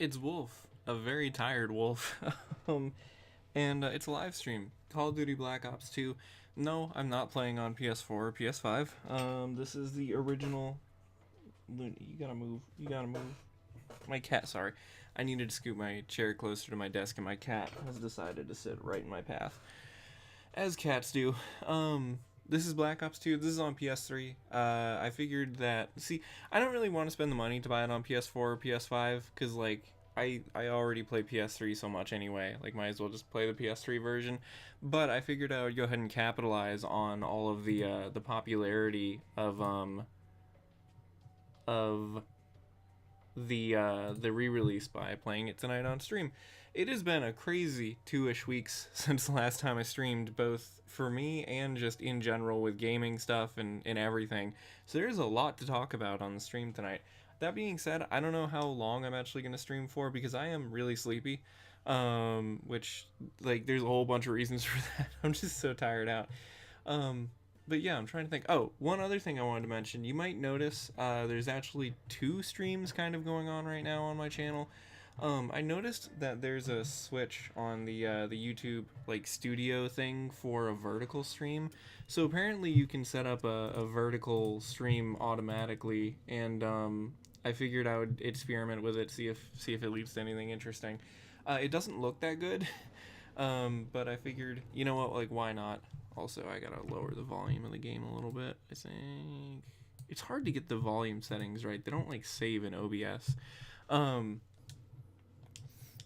It's Wolf, a very tired Wolf. um, and it's a live stream. Call of Duty Black Ops 2. No, I'm not playing on PS4 or PS5. This is the original. You gotta move. You gotta move. My cat, sorry. I needed to scoot my chair closer to my desk, and my cat has decided to sit right in my path. As cats do. This is Black Ops 2. This is on PS3. I figured that. See, I don't really want to spend the money to buy it on PS4 or PS5 because, like, I already play PS3 so much anyway. Like, might as well just play the PS3 version. But I figured I would go ahead and capitalize on all of the popularity of the re-release by playing it tonight on stream. It has been a crazy 2-ish weeks since the last time I streamed, both for me and just in general with gaming stuff and everything. So there's a lot to talk about on the stream tonight. That being said, I don't know how long I'm actually going to stream for because I am really sleepy. Which, like, there's a whole bunch of reasons for that. I'm just so tired out. Um, but yeah, I'm trying to think. Oh, one other thing I wanted to mention. You might notice there's actually two streams kind of going on right now on my channel. I noticed that there's a switch on the YouTube like studio thing for a vertical stream. So apparently you can set up a vertical stream automatically, and I figured I would experiment with it, see if it leads to anything interesting. It doesn't look that good, but I figured, you know what, like, why not? Also, I gotta lower the volume of the game a little bit. I think it's hard to get the volume settings right. They don't like save in OBS. Um,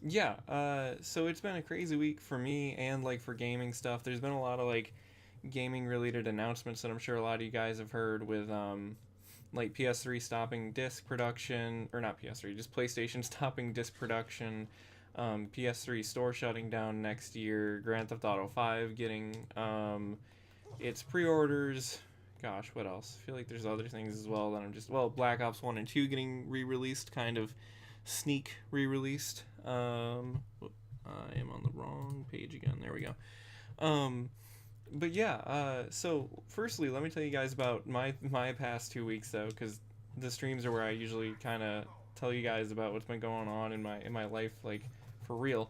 yeah, so it's been a crazy week for me and like for gaming stuff. There's been a lot of like gaming related announcements that I'm sure a lot of you guys have heard with like PS3 stopping disc production, or not PS3, just PlayStation stopping disc production, PS3 store shutting down next year, Grand Theft Auto 5 getting its pre-orders. Gosh, what else? I feel like there's other things as well that I'm just, well, Black Ops 1 and 2 getting re-released, kind of sneak re-released. I am on the wrong page again. There we go. Um, but yeah, so firstly, let me tell you guys about my past 2 weeks though, because the streams are where I usually kind of tell you guys about what's been going on in my life, like for real.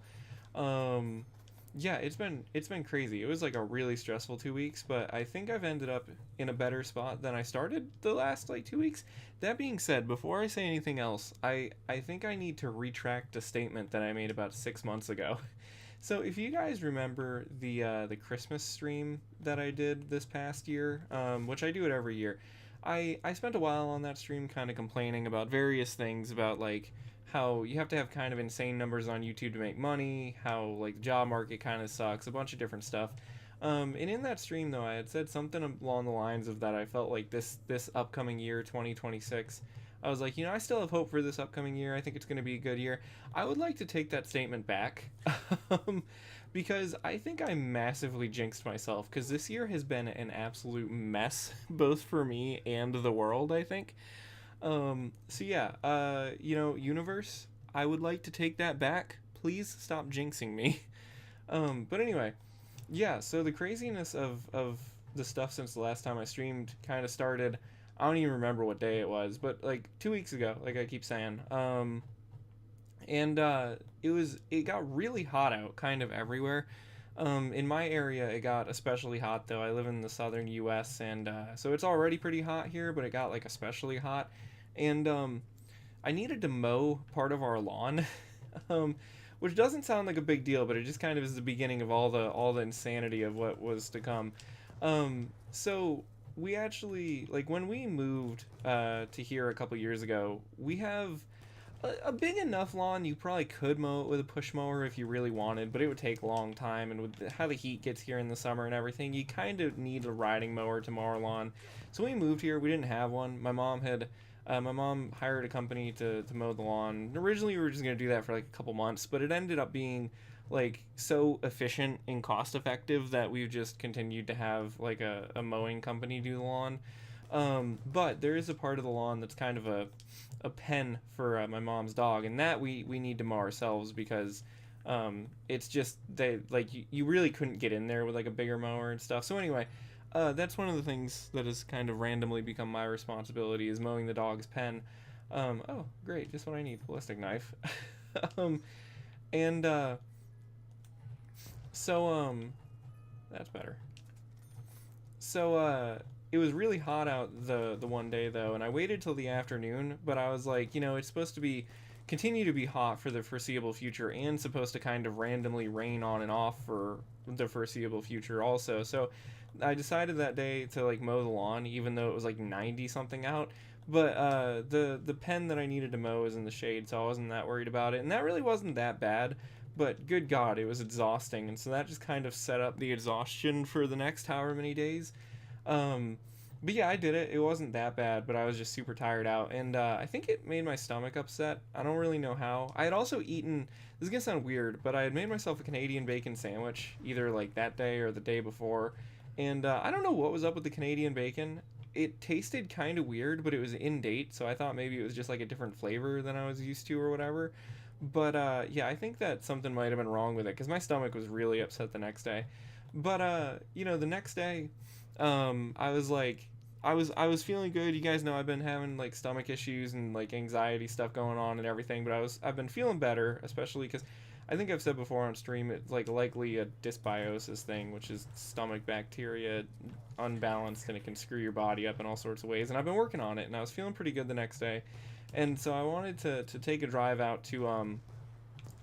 Um, yeah, it's been crazy. It was like a really stressful 2 weeks, but I think I've ended up in a better spot than I started the last like 2 weeks. That being said, before I say anything else, I think I need to retract a statement that I made about 6 months ago. So if you guys remember the Christmas stream that I did this past year, which I do it every year, I spent a while on that stream kind of complaining about various things about like how you have to have kind of insane numbers on YouTube to make money, how like the job market kind of sucks, a bunch of different stuff. And in that stream though, I had said something along the lines of that I felt like this upcoming year, 2026, I was like, I still have hope for this upcoming year. I think it's going to be a good year. I would like to take that statement back. um, because I think I massively jinxed myself because this year has been an absolute mess, both for me and the world, I think. So yeah, universe, I would like to take that back. Please stop jinxing me. But anyway, yeah, so the craziness of the stuff since the last time I streamed kind of started. I don't even remember what day it was, but like 2 weeks ago, like I keep saying. And it got really hot out kind of everywhere. In my area, it got especially hot though. I live in the southern U.S. and so it's already pretty hot here, but it got like especially hot. And I needed to mow part of our lawn, um, which doesn't sound like a big deal, but it just kind of is the beginning of all the insanity of what was to come. So we actually, like, when we moved to here a couple years ago, we have a big enough lawn you probably could mow it with a push mower if you really wanted, but it would take a long time, and with how the heat gets here in the summer and everything, you kind of need a riding mower to mow our lawn. So when we moved here, we didn't have one. My mom hired a company to mow the lawn. Originally we were just going to do that for like a couple months, but it ended up being like so efficient and cost effective that we've just continued to have like a mowing company do the lawn. But there is a part of the lawn that's kind of a pen for my mom's dog, and that we need to mow ourselves because it's just they like you really couldn't get in there with like a bigger mower and stuff. So anyway, that's one of the things that has kind of randomly become my responsibility is mowing the dog's pen. Oh, great, just what I need, ballistic knife. um, and so that's better. So it was really hot out the one day though, and I waited till the afternoon. But I was like, it's supposed to be continue to be hot for the foreseeable future, and supposed to kind of randomly rain on and off for the foreseeable future also. So I decided that day to like mow the lawn, even though it was like 90 something out. But the pen that I needed to mow was in the shade, so I wasn't that worried about it, and that really wasn't that bad. But good God, it was exhausting, and so that just kind of set up the exhaustion for the next however many days. Um, but yeah, I did it. It wasn't that bad, but I was just super tired out, and I think it made my stomach upset. I don't really know how. I had also eaten. This is gonna sound weird, but I had made myself a Canadian bacon sandwich either like that day or the day before, and I don't know what was up with the Canadian bacon. It tasted kind of weird, but it was in date, so I thought maybe it was just like a different flavor than I was used to or whatever. But yeah, I think that something might have been wrong with it because my stomach was really upset the next day. But the next day, I was like, I was feeling good. You guys know I've been having like stomach issues and like anxiety stuff going on and everything, but I've been feeling better, especially because I think I've said before on stream it's like likely a dysbiosis thing, which is stomach bacteria unbalanced and it can screw your body up in all sorts of ways. And I've been working on it, and I was feeling pretty good the next day, and so I wanted to take a drive out to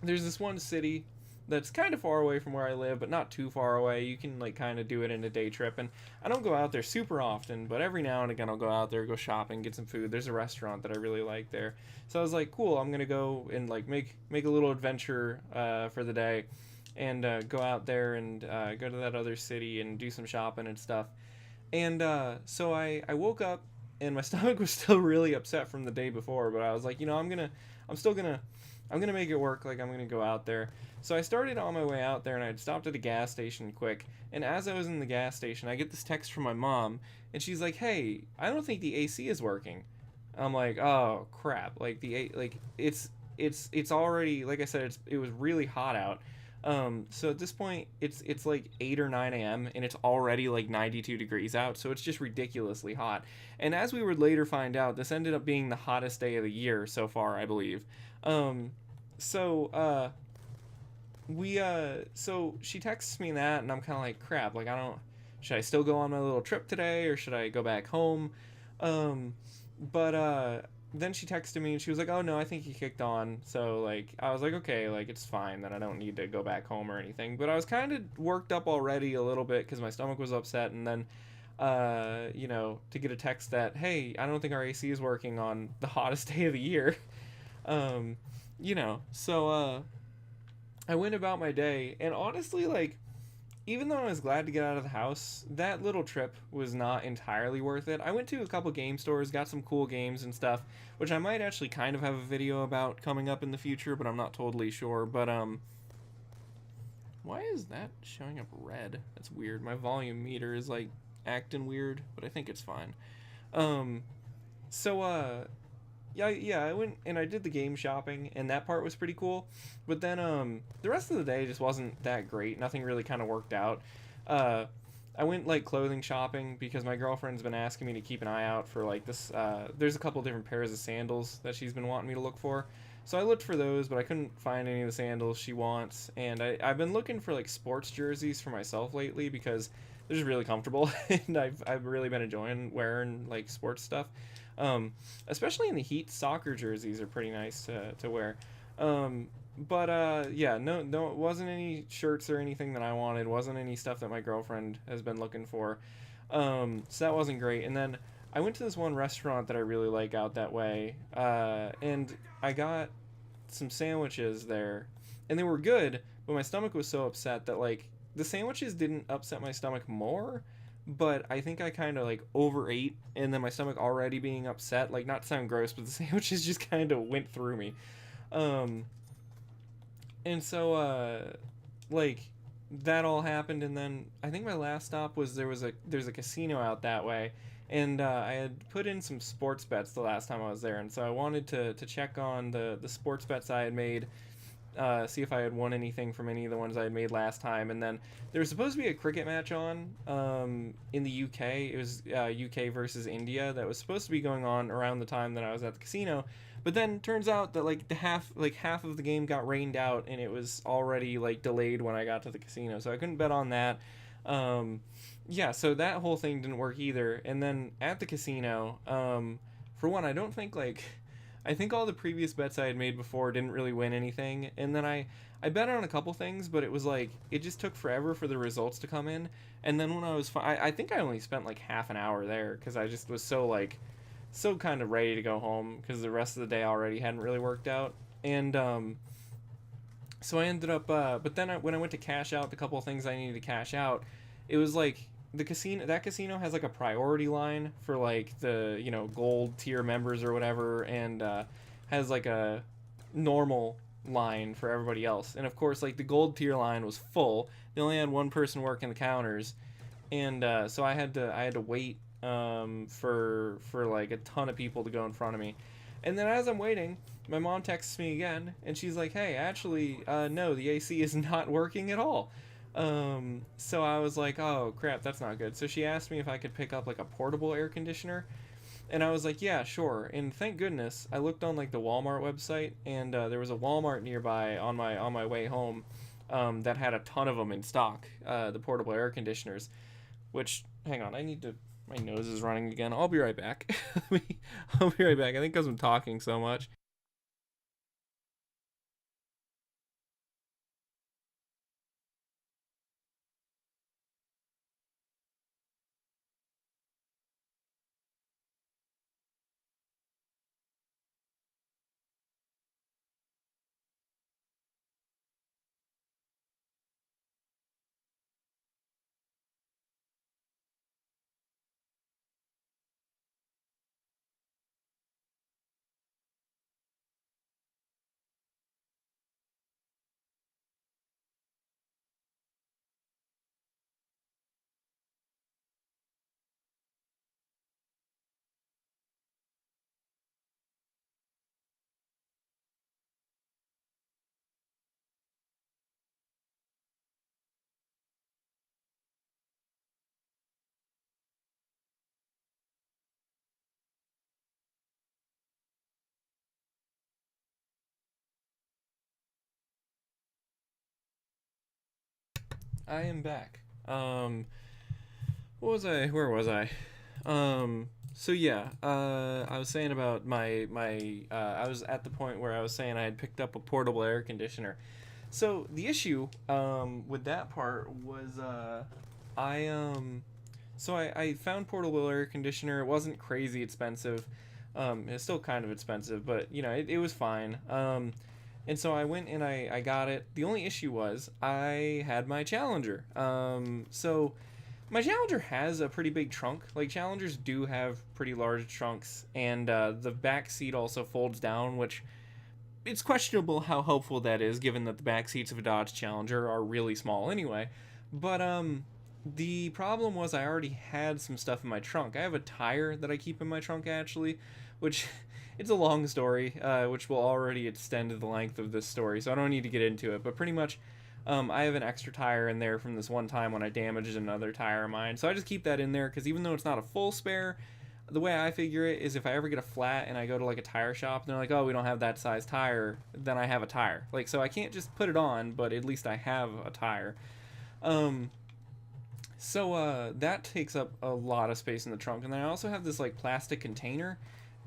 there's this one city that's kind of far away from where I live, but not too far away. You can like kind of do it in a day trip, and I don't go out there super often, but every now and again I'll go out there, go shopping, get some food. There's a restaurant that I really like there, so I was like, cool, I'm gonna go and like make a little adventure for the day, and go out there and go to that other city and do some shopping and stuff. And so I woke up and my stomach was still really upset from the day before, but I was like, I'm still gonna, I'm gonna make it work. Like I'm gonna go out there. So I started on my way out there, and I'd stopped at a gas station quick. And as I was in the gas station, I get this text from my mom, and she's like, "Hey, I don't think the AC is working." I'm like, "Oh crap!" Like like it's already, like I said, it was really hot out. So at this point, it's like 8 or 9 a.m. and it's already like 92 degrees out, so it's just ridiculously hot. And as we would later find out, this ended up being the hottest day of the year so far, I believe. Um, so so she texts me that, and I'm kind of like, crap. Like I don't. Should I still go on my little trip today, or should I go back home? Um, but then she texted me and she was like, "Oh no, I think he kicked on." So like I was like, "Okay, like it's fine that I don't need to go back home or anything." But I was kind of worked up already a little bit because my stomach was upset, and then to get a text that, "Hey, I don't think our AC is working on the hottest day of the year." um, so I went about my day, and honestly, like even though I was glad to get out of the house, that little trip was not entirely worth it. I went to a couple game stores, got some cool games and stuff, which I might actually kind of have a video about coming up in the future, but I'm not totally sure. But why is that showing up red? That's weird. My volume meter is like acting weird, but I think it's fine. Um so yeah, I went and I did the game shopping, and that part was pretty cool. But then the rest of the day just wasn't that great. Nothing really kind of worked out. Uh I went like clothing shopping because my girlfriend's been asking me to keep an eye out for like this there's a couple different pairs of sandals that she's been wanting me to look for. So I looked for those, but I couldn't find any of the sandals she wants. And I've been looking for like sports jerseys for myself lately because they're just really comfortable and I've really been enjoying wearing like sports stuff. Especially in the heat, soccer jerseys are pretty nice to wear. But yeah, no, it wasn't any shirts or anything that I wanted. Wasn't any stuff that my girlfriend has been looking for. So that wasn't great. And then I went to this one restaurant that I really like out that way, and I got some sandwiches there, and they were good. But my stomach was so upset that like the sandwiches didn't upset my stomach more, but I think I kind of like overate, and then my stomach already being upset, like not to sound gross, but the sandwiches just kind of went through me. Um, and so like that all happened, and then I think my last stop was there's a casino out that way, and I had put in some sports bets the last time I was there, and so I wanted to check on the sports bets I had made see if I had won anything from any of the ones I had made last time. And then there was supposed to be a cricket match on in the UK. It was UK versus India that was supposed to be going on around the time that I was at the casino. But then turns out that like half of the game got rained out, and it was already like delayed when I got to the casino, so I couldn't bet on that. Um, yeah, so that whole thing didn't work either. And then at the casino, for one, I don't think like I think all the previous bets I had made before didn't really win anything. And then I bet on a couple things, but it was like it just took forever for the results to come in. And then when I was I think I only spent like half an hour there because I just was so kind of ready to go home because the rest of the day already hadn't really worked out. And so I ended up, but then when I went to cash out the couple of things I needed to cash out, it was like that casino has like a priority line for like the gold tier members or whatever, and has like a normal line for everybody else. And of course, like the gold tier line was full. They only had one person working the counters, and so I had to wait for like a ton of people to go in front of me. And then as I'm waiting, my mom texts me again, and she's like, "Hey, actually, no, the AC is not working at all." So I was like, "Oh crap, that's not good." So she asked me if I could pick up like a portable air conditioner, and I was like, "Yeah, sure." And thank goodness I looked on like the Walmart website, and there was a Walmart nearby on my way home, that had a ton of them in stock, the portable air conditioners. Which, hang on, I need to. My nose is running again. I'll be right back. I'll be right back. I think because I'm talking so much. I am back. What was I? Where was I? So yeah, I was saying about I was at the point where I was saying I had picked up a portable air conditioner. So the issue with that part was I I found portable air conditioner. It wasn't crazy expensive. It's still kind of expensive, but it was fine. And so I went and I got it. The only issue was I had my Challenger. So my Challenger has a pretty big trunk. Like Challengers do have pretty large trunks, and the back seat also folds down, which it's questionable how helpful that is, given that the back seats of a Dodge Challenger are really small anyway. But the problem was I already had some stuff in my trunk. I have a tire that I keep in my trunk actually, which it's a long story, which will already extend to the length of this story, so I don't need to get into it. But pretty much, I have an extra tire in there from this one time when I damaged another tire of mine, so I just keep that in there because even though it's not a full spare, the way I figure it is if I ever get a flat and I go to like a tire shop and they're like, "Oh, we don't have that size tire," then I have a tire. Like so I can't just put it on, but at least I have a tire. Um that takes up a lot of space in the trunk, and then I also have this like plastic container,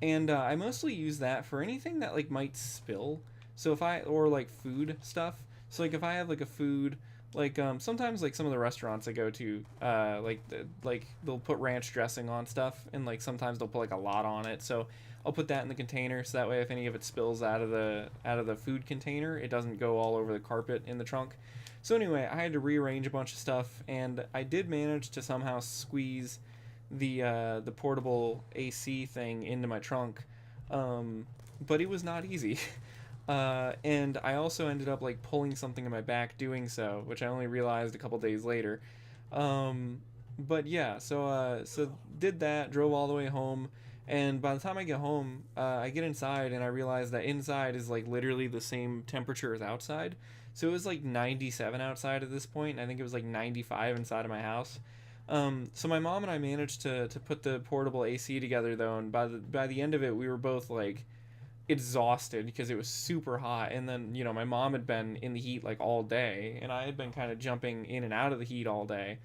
and I mostly use that for anything that like might spill. So if I or like food stuff. So like if I have like a food, like sometimes like some of the restaurants I go to, like they'll put ranch dressing on stuff, and like sometimes they'll put like a lot on it. So I'll put that in the container so that way if any of it spills out of the food container, it doesn't go all over the carpet in the trunk. So anyway, I had to rearrange a bunch of stuff, and I did manage to somehow squeeze the portable AC thing into my trunk, but it was not easy. And I also ended up like pulling something in my back doing so, which I only realized a couple days later. But yeah, so did that, drove all the way home, And by the time I get home, I get inside and I realize that inside is like literally the same temperature as outside. So it was like 97 outside at this point, and I think it was like 95 inside of my house. So my mom and I managed to put the portable AC together though, and by the end of it, we were both like exhausted because it was super hot. And then my mom had been in the heat like all day, and I had been kind of jumping in and out of the heat all day.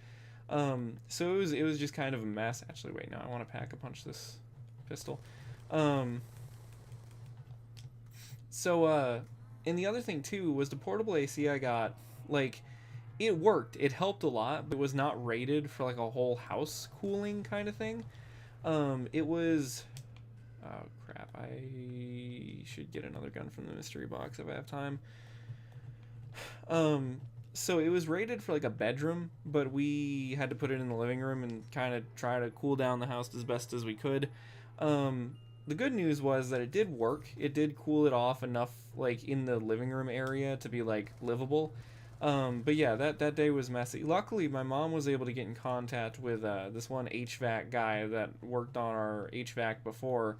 So it was just kind of a mess. Actually, wait, now I want to pack a punch this pistol. Um, so and the other thing too was the portable AC I got. Like, it worked. It helped a lot, but it was not rated for like a whole house cooling kind of thing. It was. Oh crap! I should get another gun from the mystery box if I have time. Um, so it was rated for like a bedroom, but we had to put it in the living room and kind of try to cool down the house as best as we could. The good news was that it did work. It did cool it off enough, like in the living room area, to be like livable. But yeah, that day was messy. Luckily, my mom was able to get in contact with this one HVAC guy that worked on our HVAC before,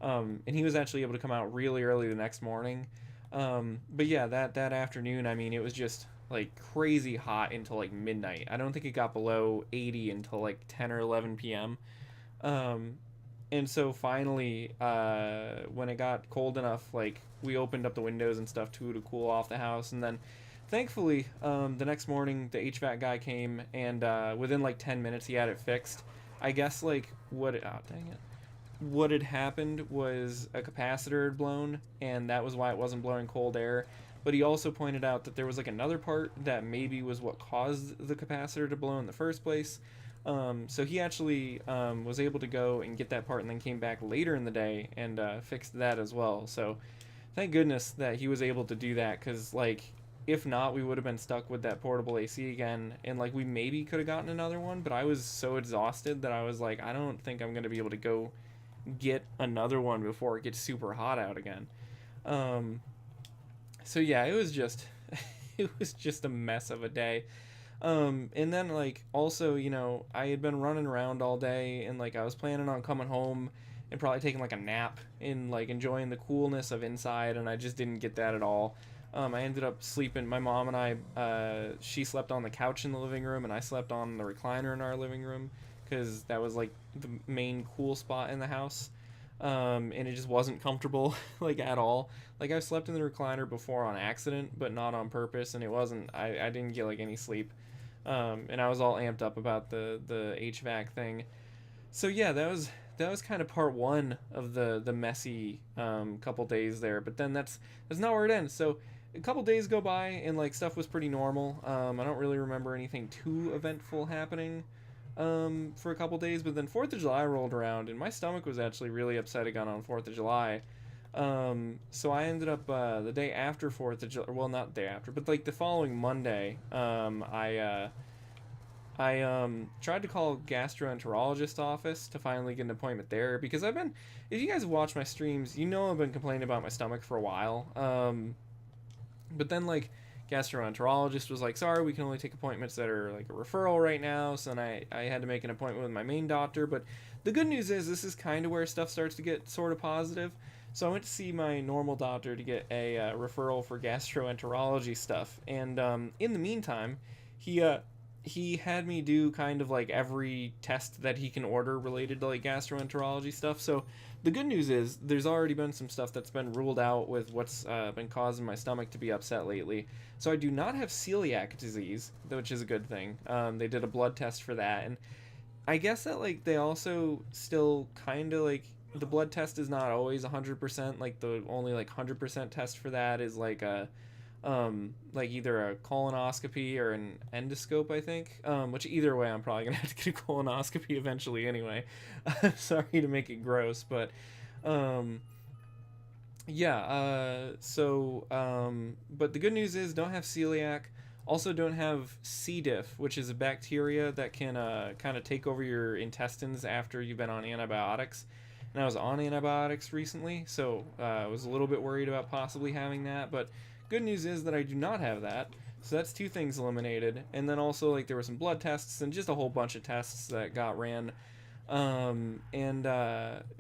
and he was actually able to come out really early the next morning. But yeah, that afternoon, I mean, it was just like crazy hot until like midnight. I don't think it got below 80 until like 10 or 11 p.m. Um, and so finally, when it got cold enough, like we opened up the windows and stuff too to cool off the house. And then thankfully, the next morning, the HVAC guy came, and within like 10 minutes, he had it fixed. I guess like dang it, what had happened was a capacitor had blown, and that was why it wasn't blowing cold air. But he also pointed out that there was like another part that maybe was what caused the capacitor to blow in the first place. So he actually was able to go and get that part, and then came back later in the day and fixed that as well. So thank goodness that he was able to do that, because like if not, we would have been stuck with that portable AC again, and like we maybe could have gotten another one. But I was so exhausted that I was like, I don't think I'm gonna be able to go get another one before it gets super hot out again. Um, so yeah, it was just it was just a mess of a day. And then like also, I had been running around all day, and like I was planning on coming home and probably taking like a nap and like enjoying the coolness of inside, and I just didn't get that at all. I ended up sleeping. My mom and I, she slept on the couch in the living room, and I slept on the recliner in our living room, because that was like the main cool spot in the house. And it just wasn't comfortable like at all. Like I've slept in the recliner before on accident, but not on purpose, and it wasn't. I didn't get like any sleep. And I was all amped up about the HVAC thing. So yeah, that was kind of part one of the messy couple days there. But then that's not where it ends. So a couple days go by, and like stuff was pretty normal. I don't really remember anything too eventful happening for a couple days. But then 4th of July rolled around, and my stomach was actually really upset again on 4th of July. So I ended up the day after 4th of July, well, not the day after, but like the following Monday, I tried to call gastroenterologist office to finally get an appointment there, because if you guys have watched my streams, I've been complaining about my stomach for a while. But then like gastroenterologist was like, sorry, we can only take appointments that are like a referral right now. So then I had to make an appointment with my main doctor. But the good news is this is kind of where stuff starts to get sort of positive. So I went to see my normal doctor to get a referral for gastroenterology stuff. And in the meantime, he had me do kind of like every test that he can order related to like gastroenterology stuff. So the good news is there's already been some stuff that's been ruled out with what's been causing my stomach to be upset lately. So I do not have celiac disease, which is a good thing. They did a blood test for that, and I guess that like they also still kind of like the blood test is not always 100%. Like the only like 100% test for that is like either a colonoscopy or an endoscope, I think. Which either way, I'm probably gonna have to get a colonoscopy eventually anyway. Sorry to make it gross, but yeah. But the good news is don't have celiac. Also, don't have C. diff, which is a bacteria that can kind of take over your intestines after you've been on antibiotics. And I was on antibiotics recently, so I was a little bit worried about possibly having that. But good news is that I do not have that. So that's two things eliminated. And then also, like, there were some blood tests and just a whole bunch of tests that got ran. And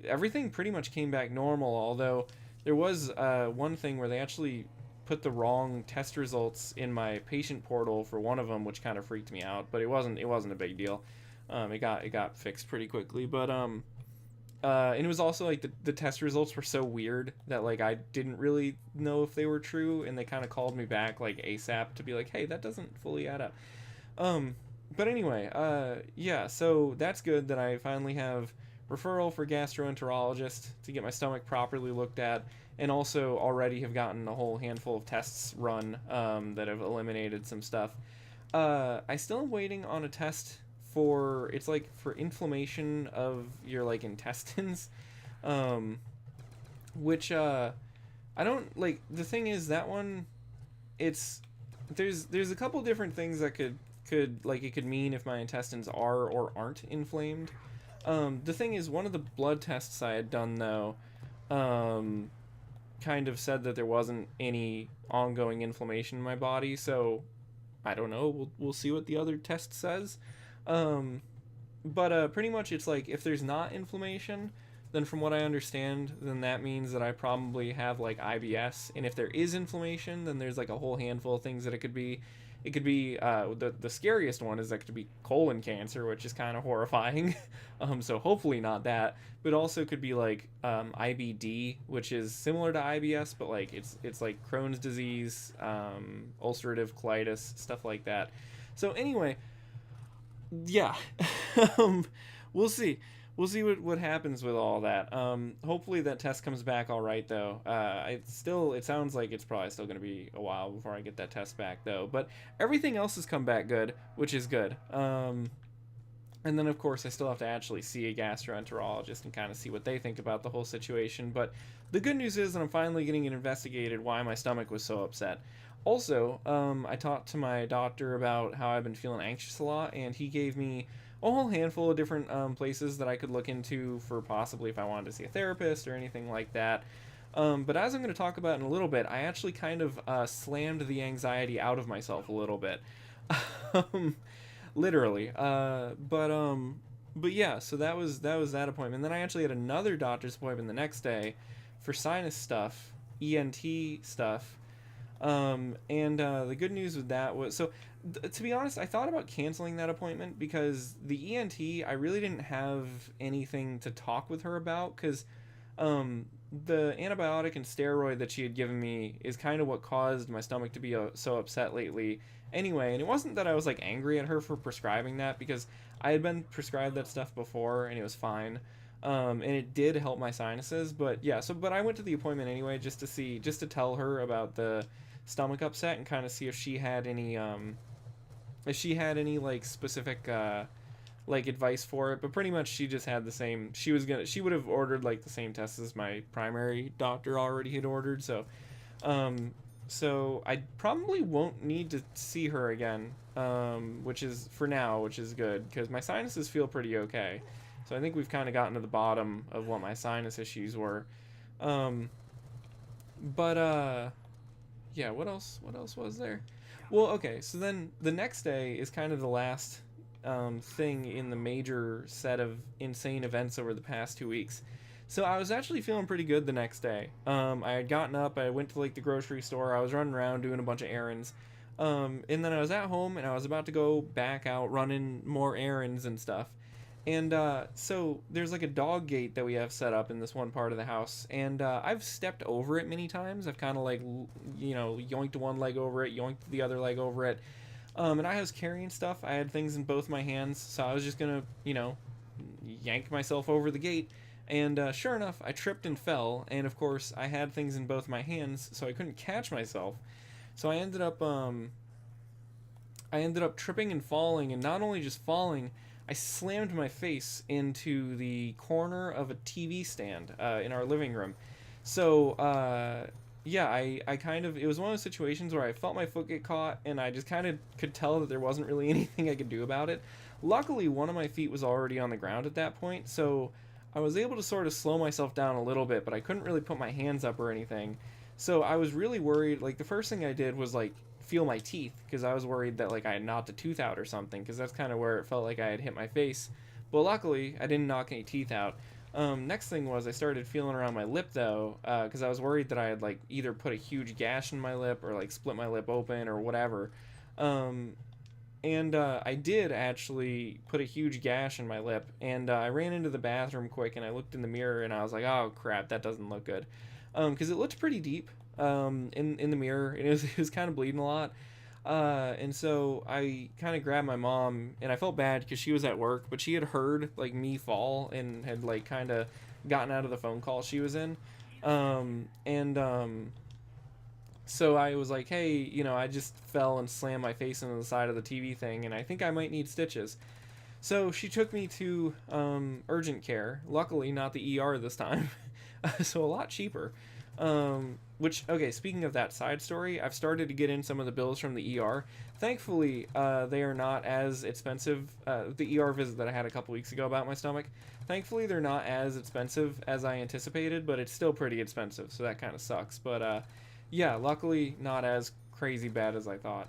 everything pretty much came back normal, although there was one thing where they actually put the wrong test results in my patient portal for one of them, which kind of freaked me out. But it wasn't a big deal. It got fixed pretty quickly. But and it was also like the test results were so weird that like I didn't really know if they were true, and they kind of called me back like ASAP to be like, hey, that doesn't fully add up. Um, but anyway, yeah, so that's good that I finally have referral for gastroenterologist to get my stomach properly looked at, and also already have gotten a whole handful of tests run that have eliminated some stuff. I still am waiting on a test for it's like for inflammation of your like intestines, um, which I don't like. The thing is that one, it's there's a couple different things that could like it could mean if my intestines are or aren't inflamed. The thing is, one of the blood tests I had done though, um, kind of said that there wasn't any ongoing inflammation in my body. So I don't know. We'll see what the other test says. Um, but pretty much it's like if there's not inflammation, then from what I understand, then that means that I probably have like IBS. And if there is inflammation, then there's like a whole handful of things that it could be. It could be the scariest one is that it could be colon cancer, which is kind of horrifying. So hopefully not that, but also could be like IBD, which is similar to IBS, but like it's like Crohn's disease, ulcerative colitis, stuff like that. So anyway, yeah, um, we'll see. We'll see what happens with all that. Hopefully that test comes back all right though. It sounds like it's probably still going to be a while before I get that test back though. But everything else has come back good, which is good. And then of course I still have to actually see a gastroenterologist and kind of see what they think about the whole situation. But the good news is that I'm finally getting it investigated why my stomach was so upset. Also, I talked to my doctor about how I've been feeling anxious a lot, and he gave me a whole handful of different places that I could look into for possibly if I wanted to see a therapist or anything like that. But as I'm going to talk about in a little bit, I actually kind of slammed the anxiety out of myself a little bit, um, literally. But yeah, so that was that appointment. Then I actually had another doctor's appointment the next day for sinus stuff, ENT stuff. And the good news with that was to be honest, I thought about canceling that appointment because the ENT, I really didn't have anything to talk with her about because um, the antibiotic and steroid that she had given me is kind of what caused my stomach to be so upset lately. Anyway, and it wasn't that I was like angry at her for prescribing that because I had been prescribed that stuff before and it was fine. And it did help my sinuses, but yeah. But I went to the appointment anyway just to tell her about the stomach upset and kind of see if she had any like specific like advice for it. But pretty much she just had the same. She would have ordered like the same tests as my primary doctor already had ordered. Um, so I probably won't need to see her again. Which is for now, which is good because my sinuses feel pretty okay. So I think we've kind of gotten to the bottom of what my sinus issues were. Um, but yeah, what else was there? Well, okay, so then the next day is kind of the last thing in the major set of insane events over the past 2 weeks. So I was actually feeling pretty good the next day. I had gotten up, I went to like the grocery store, I was running around doing a bunch of errands. And then I was at home and I was about to go back out running more errands and stuff. And so there's like a dog gate that we have set up in this one part of the house, and I've stepped over it many times. I've kind of like, yoinked one leg over it, yoinked the other leg over it. And I was carrying stuff. I had things in both my hands, so I was just gonna, yank myself over the gate. And sure enough, I tripped and fell. And of course, I had things in both my hands, so I couldn't catch myself. So I ended up tripping and falling, and not only just falling, I slammed my face into the corner of a TV stand in our living room. So, yeah, I kind of, it was one of those situations where I felt my foot get caught, and I just kind of could tell that there wasn't really anything I could do about it. Luckily, one of my feet was already on the ground at that point, so I was able to sort of slow myself down a little bit, but I couldn't really put my hands up or anything. So I was really worried. Like, the first thing I did was, like, feel my teeth, because I was worried that, like, I had knocked a tooth out or something, because that's kind of where it felt like I had hit my face. Well, luckily, I didn't knock any teeth out. Next thing was I started feeling around my lip though, because I was worried that I had like either put a huge gash in my lip or like split my lip open or whatever. Um, and I did actually put a huge gash in my lip, and I ran into the bathroom quick, and I looked in the mirror, and I was like, "Oh crap, that doesn't look good," because it looked pretty deep in the mirror, and it was kind of bleeding a lot. And so I kind of grabbed my mom, and I felt bad because she was at work, but she had heard like me fall and had like kind of gotten out of the phone call she was in. And So I was like, hey, I just fell and slammed my face into the side of the TV thing, and I think I might need stitches. So she took me to urgent care. Luckily, not the ER this time, so a lot cheaper. Okay, speaking of that side story, I've started to get in some of the bills from the ER. Thankfully, they are not as expensive. The ER visit that I had a couple weeks ago about my stomach, thankfully, they're not as expensive as I anticipated, but it's still pretty expensive, so that kind of sucks. But yeah, luckily, not as crazy bad as I thought.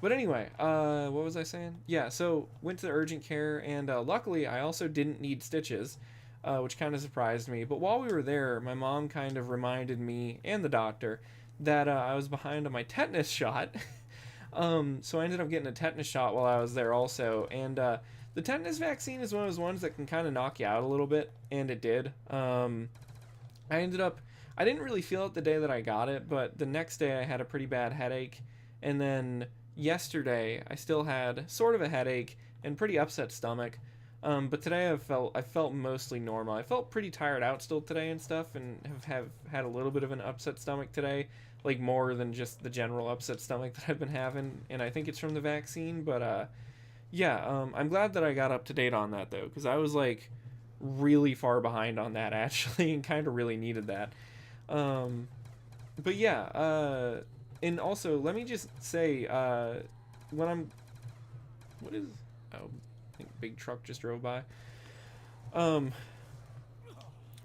But anyway, what was I saying? Yeah, so went to the urgent care, and luckily, I also didn't need stitches, which kind of surprised me. But while we were there, my mom kind of reminded me and the doctor that I was behind on my tetanus shot. So I ended up getting a tetanus shot while I was there also, and the tetanus vaccine is one of those ones that can kind of knock you out a little bit, and it did. I didn't really feel it the day that I got it, but the next day I had a pretty bad headache, and then yesterday I still had sort of a headache and pretty upset stomach. But today I felt mostly normal. I felt pretty tired out still today and stuff, and have had a little bit of an upset stomach today, like more than just the general upset stomach that I've been having, and I think it's from the vaccine. But yeah, I'm glad that I got up to date on that though, because I was like really far behind on that actually, and kind of really needed that. Um, but yeah, and also let me just say, when I'm, what is, oh, I think big truck just drove by. Um,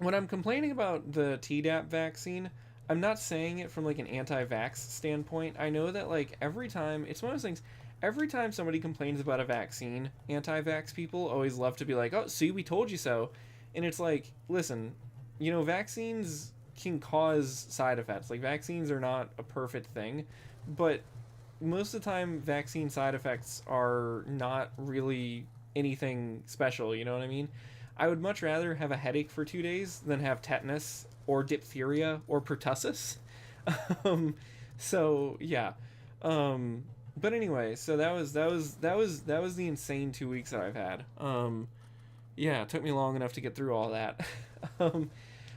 when I'm complaining about the Tdap vaccine, I'm not saying it from like an anti-vax standpoint. I know that like every time, it's one of those things. Every time somebody complains about a vaccine, anti-vax people always love to be like, "Oh, see, we told you so," and it's like, listen, vaccines can cause side effects. Like vaccines are not a perfect thing, but most of the time vaccine side effects are not really anything special, you know what I mean? I would much rather have a headache for 2 days than have tetanus or diphtheria or pertussis. um, so yeah. But anyway, so that was the insane 2 weeks that I've had. Yeah, it took me long enough to get through all that. um,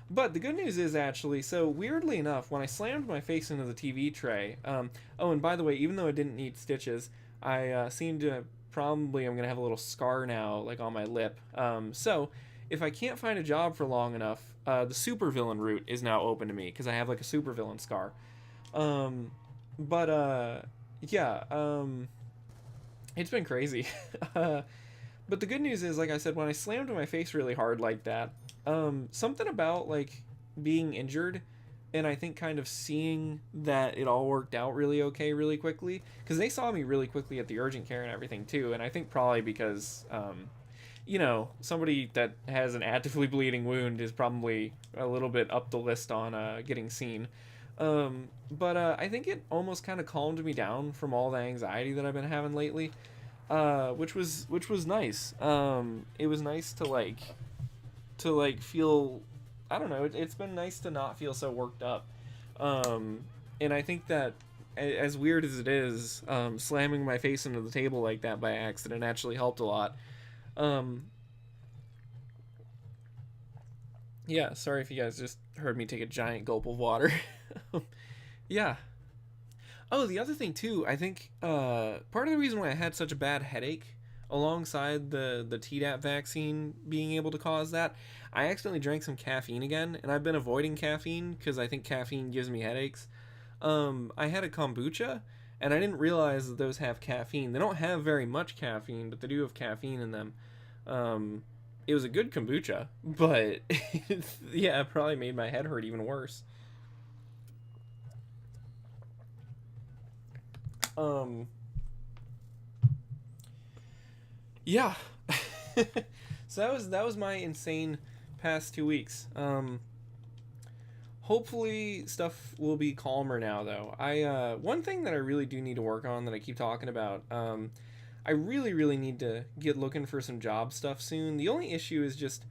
but the good news is actually, so weirdly enough, when I slammed my face into the TV tray, oh, and by the way, even though I didn't need stitches, I seem to probably I'm gonna have a little scar now, like on my lip. So if I can't find a job for long enough, the supervillain route is now open to me because I have like a supervillain scar. Um, but yeah, it's been crazy. uh, but the good news is, like I said, when I slammed my face really hard like that, something about like being injured, and I think kind of seeing that it all worked out really okay really quickly, because they saw me really quickly at the urgent care and everything too, and I think probably because somebody that has an actively bleeding wound is probably a little bit up the list on getting seen. But I think it almost kind of calmed me down from all the anxiety that I've been having lately, which was nice. It was nice to feel, I don't know. It's been nice to not feel so worked up. And I think that as weird as it is, slamming my face into the table like that by accident actually helped a lot. Um, yeah, sorry if you guys just heard me take a giant gulp of water. Yeah. Oh, the other thing too, I think part of the reason why I had such a bad headache, alongside the Tdap vaccine being able to cause that, I accidentally drank some caffeine again, and I've been avoiding caffeine because I think caffeine gives me headaches. I had a kombucha, and I didn't realize that those have caffeine. They don't have very much caffeine, but they do have caffeine in them. It was a good kombucha, but yeah, it probably made my head hurt even worse. Um, yeah. So that was my insane past 2 weeks. Hopefully stuff will be calmer now though. I one thing that I really do need to work on that I keep talking about. I really need to get looking for some job stuff soon. The only issue is just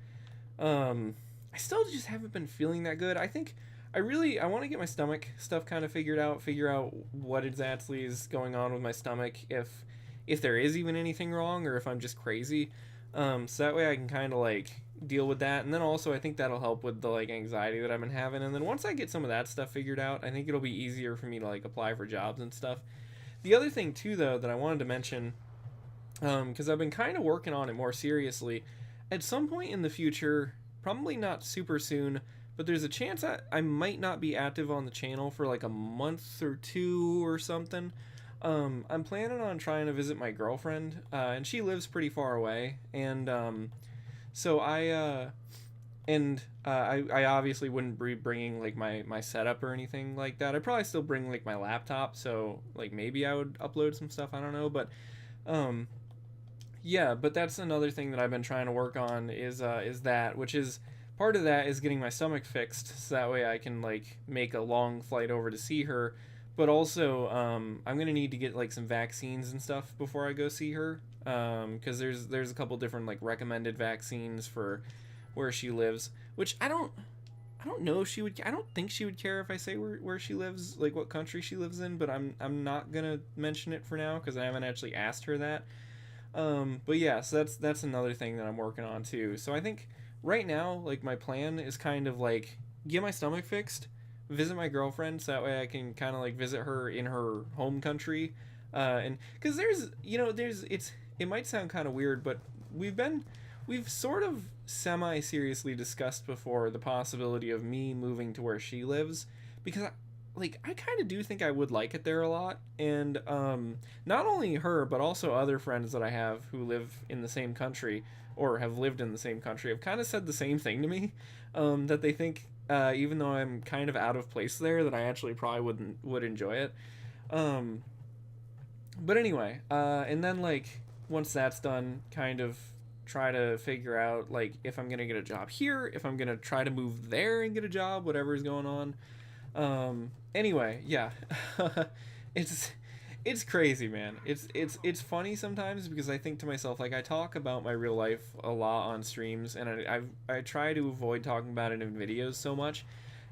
I still just haven't been feeling that good. I think I want to get my stomach stuff kind of figured out, figure out what exactly is going on with my stomach, if there is even anything wrong or if I'm just crazy. So that way I can kind of like deal with that, and then also I think that'll help with the like anxiety that I've been having. And then once I get some of that stuff figured out, I think it'll be easier for me to like apply for jobs and stuff. The other thing too, though, that I wanted to mention, because I've been kind of working on it more seriously, at some point in the future, probably not super soon, but there's a chance I might not be active on the channel for like a month or two or something. I'm planning on trying to visit my girlfriend, and she lives pretty far away, and so I obviously wouldn't be bringing like my setup or anything like that. I'd probably still bring like my laptop, so like maybe I would upload some stuff. I don't know, but um, yeah. But that's another thing that I've been trying to work on is that, which is part of that is getting my stomach fixed, so that way I can like make a long flight over to see her. But also, I'm gonna need to get like some vaccines and stuff before I go see her, because there's a couple different like recommended vaccines for where she lives, which I don't know if she would. I don't think she would care if I say where she lives, like what country she lives in. But I'm not gonna mention it for now because I haven't actually asked her that. But yeah, so that's another thing that I'm working on too. So I think right now, like my plan is kind of like get my stomach fixed, visit my girlfriend, so that way I can kind of like visit her in her home country, and because it might sound kind of weird, but we've sort of semi seriously discussed before the possibility of me moving to where she lives, because I kind of do think I would like it there a lot. And not only her but also other friends that I have who live in the same country or have lived in the same country have kind of said the same thing to me, that they think, even though I'm kind of out of place there, that I actually probably would enjoy it. um, but anyway, and then like once that's done, kind of try to figure out like if I'm gonna get a job here, if I'm gonna try to move there and get a job, whatever is going on. Anyway, yeah. it's it's crazy, man. It's funny sometimes because I think to myself, like I talk about my real life a lot on streams, and I try to avoid talking about it in videos so much.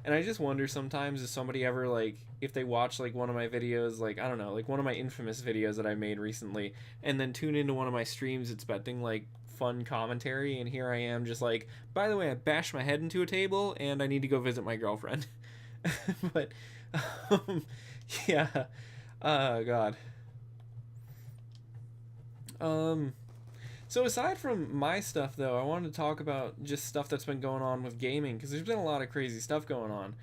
And I just wonder sometimes if somebody ever like if they watch like one of my videos, like I don't know, like one of my infamous videos that I made recently, and then tune into one of my streams expecting like fun commentary, and here I am just like, by the way, I bashed my head into a table and I need to go visit my girlfriend. But um, yeah, God. Um, so aside from my stuff, though, I wanted to talk about just stuff that's been going on with gaming because there's been a lot of crazy stuff going on.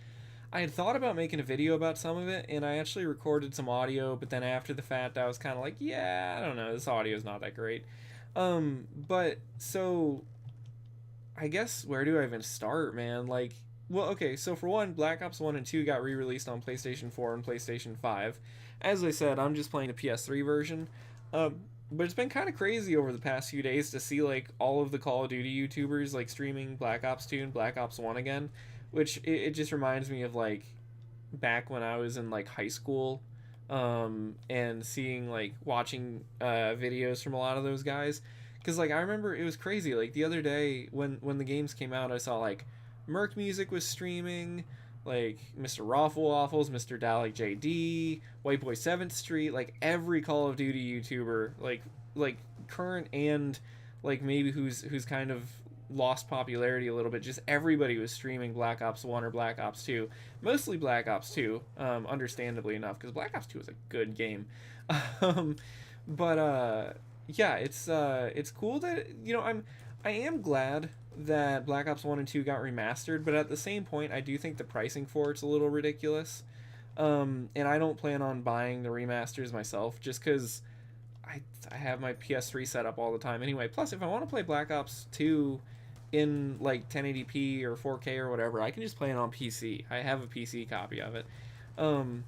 I had thought about making a video about some of it, and I actually recorded some audio, but then after the fact, I was kind of like, yeah, I don't know, this audio is not that great. But so I guess where do I even start, man? Like, well, okay, so for one, Black Ops 1 and 2 got re released on PlayStation 4 and PlayStation 5. As I said, I'm just playing the PS3 version. But it's been kind of crazy over the past few days to see, like, all of the Call of Duty YouTubers, like, streaming Black Ops 2 and Black Ops 1 again, which it just reminds me of, like, back when I was in, like, high school, and seeing, like, watching videos from a lot of those guys. Because, like, I remember it was crazy. Like, the other day when the games came out, I saw, like, Merc Music was streaming, like Mr. Raffle Waffles, Mr. Dalek JD, White Boy 7th Street, like every Call of Duty YouTuber, like current and like maybe who's kind of lost popularity a little bit. Just everybody was streaming Black Ops 1 or Black Ops 2, mostly Black Ops 2, understandably enough, because Black Ops 2 is a good game. um, but yeah, it's cool that I am glad that Black Ops 1 and 2 got remastered, but at the same point, I do think the pricing for it's a little ridiculous. And I don't plan on buying the remasters myself just because I have my PS3 set up all the time anyway. Plus, if I want to play Black Ops 2 in like 1080p or 4K or whatever, I can just play it on PC. I have a PC copy of it. Um,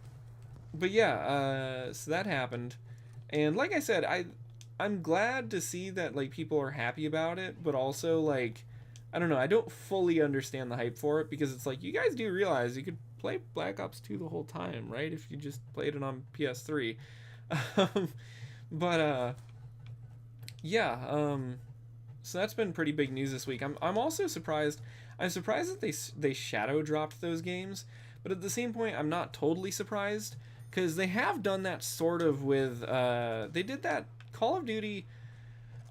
but yeah, so that happened. And like I said, I'm glad to see that like people are happy about it, but also like I don't know, I don't fully understand the hype for it because it's like you guys do realize you could play Black Ops 2 the whole time, right? If you just played it on PS3. Um, but yeah, so that's been pretty big news this week. I'm also surprised. I'm surprised that they shadow dropped those games, but at the same point, I'm not totally surprised because they have done that sort of with. They did that Call of Duty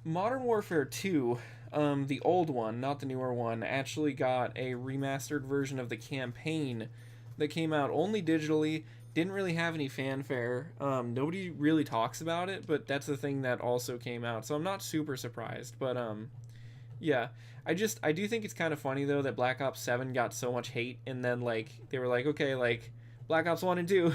Modern Warfare 2, the old one, not the newer one, actually got a remastered version of the campaign that came out only digitally. Didn't really have any fanfare. Nobody really talks about it, but that's the thing that also came out. So I'm not super surprised. But yeah, I do think it's kind of funny though that Black Ops 7 got so much hate, and then like they were like, okay, like Black Ops 1 and 2,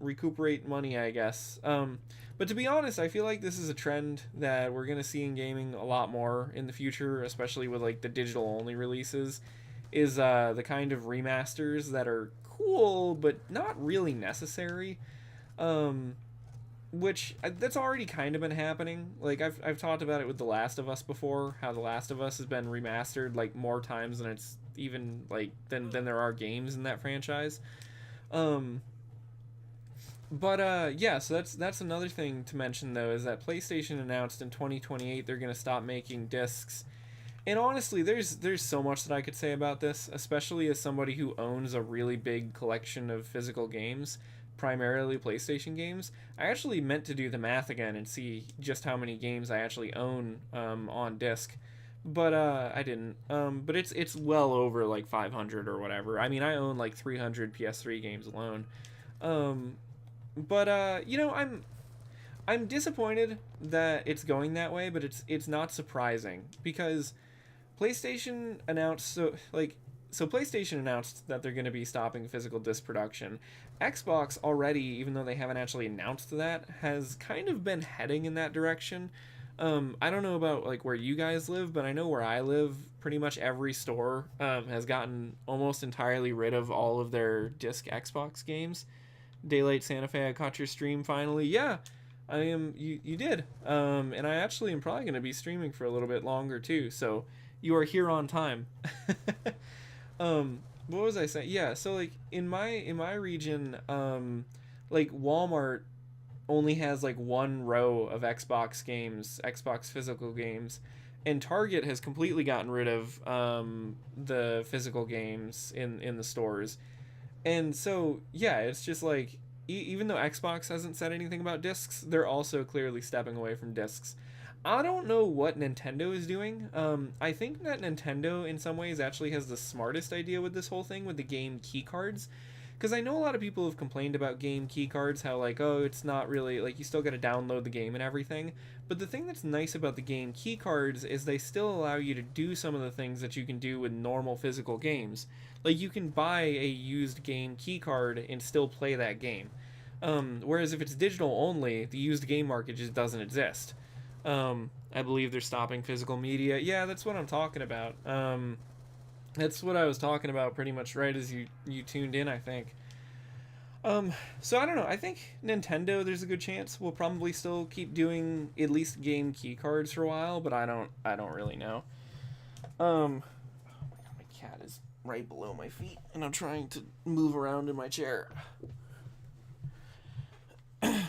recuperate money, I guess. But to be honest, I feel like this is a trend that we're gonna see in gaming a lot more in the future, especially with like the digital only releases. Is the kind of remasters that are cool but not really necessary. Um, which that's already kind of been happening. Like I've talked about it with The Last of Us before, how The Last of Us has been remastered like more times than it's even like than there are games in that franchise. Um, but yeah, so that's another thing to mention though is that PlayStation announced in 2028 they're gonna stop making discs. And honestly, there's so much that I could say about this, especially as somebody who owns a really big collection of physical games, primarily PlayStation games. I actually meant to do the math again and see just how many games I actually own on disc, but I didn't. But it's well over like 500 or whatever. I mean, I own like 300 PS3 games alone. Um, but you know, I'm disappointed that it's going that way, but it's not surprising because PlayStation announced so PlayStation announced that they're going to be stopping physical disc production. Xbox already, even though they haven't actually announced that, has kind of been heading in that direction. I don't know about like where you guys live, but I know where I live, pretty much every store has gotten almost entirely rid of all of their disc Xbox games. Daylight Santa Fe, I caught your stream finally. Yeah, I am. You did. And I actually am probably going to be streaming for a little bit longer too. So you are here on time. What was I saying? Yeah, so like in my region, like Walmart only has like one row of Xbox games, Xbox physical games, and Target has completely gotten rid of the physical games in the stores. And so yeah, it's just like even though Xbox hasn't said anything about discs, they're also clearly stepping away from discs. I don't know what Nintendo is doing. I think that Nintendo, in some ways, actually has the smartest idea with this whole thing with the game key cards. Because I know a lot of people have complained about game key cards, how, like, oh, it's not really, like, you still gotta download the game and everything. But the thing that's nice about the game key cards is they still allow you to do some of the things that you can do with normal physical games. Like, you can buy a used game key card and still play that game. Whereas if it's digital only, the used game market just doesn't exist. I believe they're stopping physical media. Yeah, that's what I'm talking about. That's what I was talking about pretty much right as you tuned in, I think. So I don't know. I think Nintendo, there's a good chance will probably still keep doing at least game key cards for a while, but I don't really know. Oh my god, my cat is right below my feet, and I'm trying to move around in my chair. Hang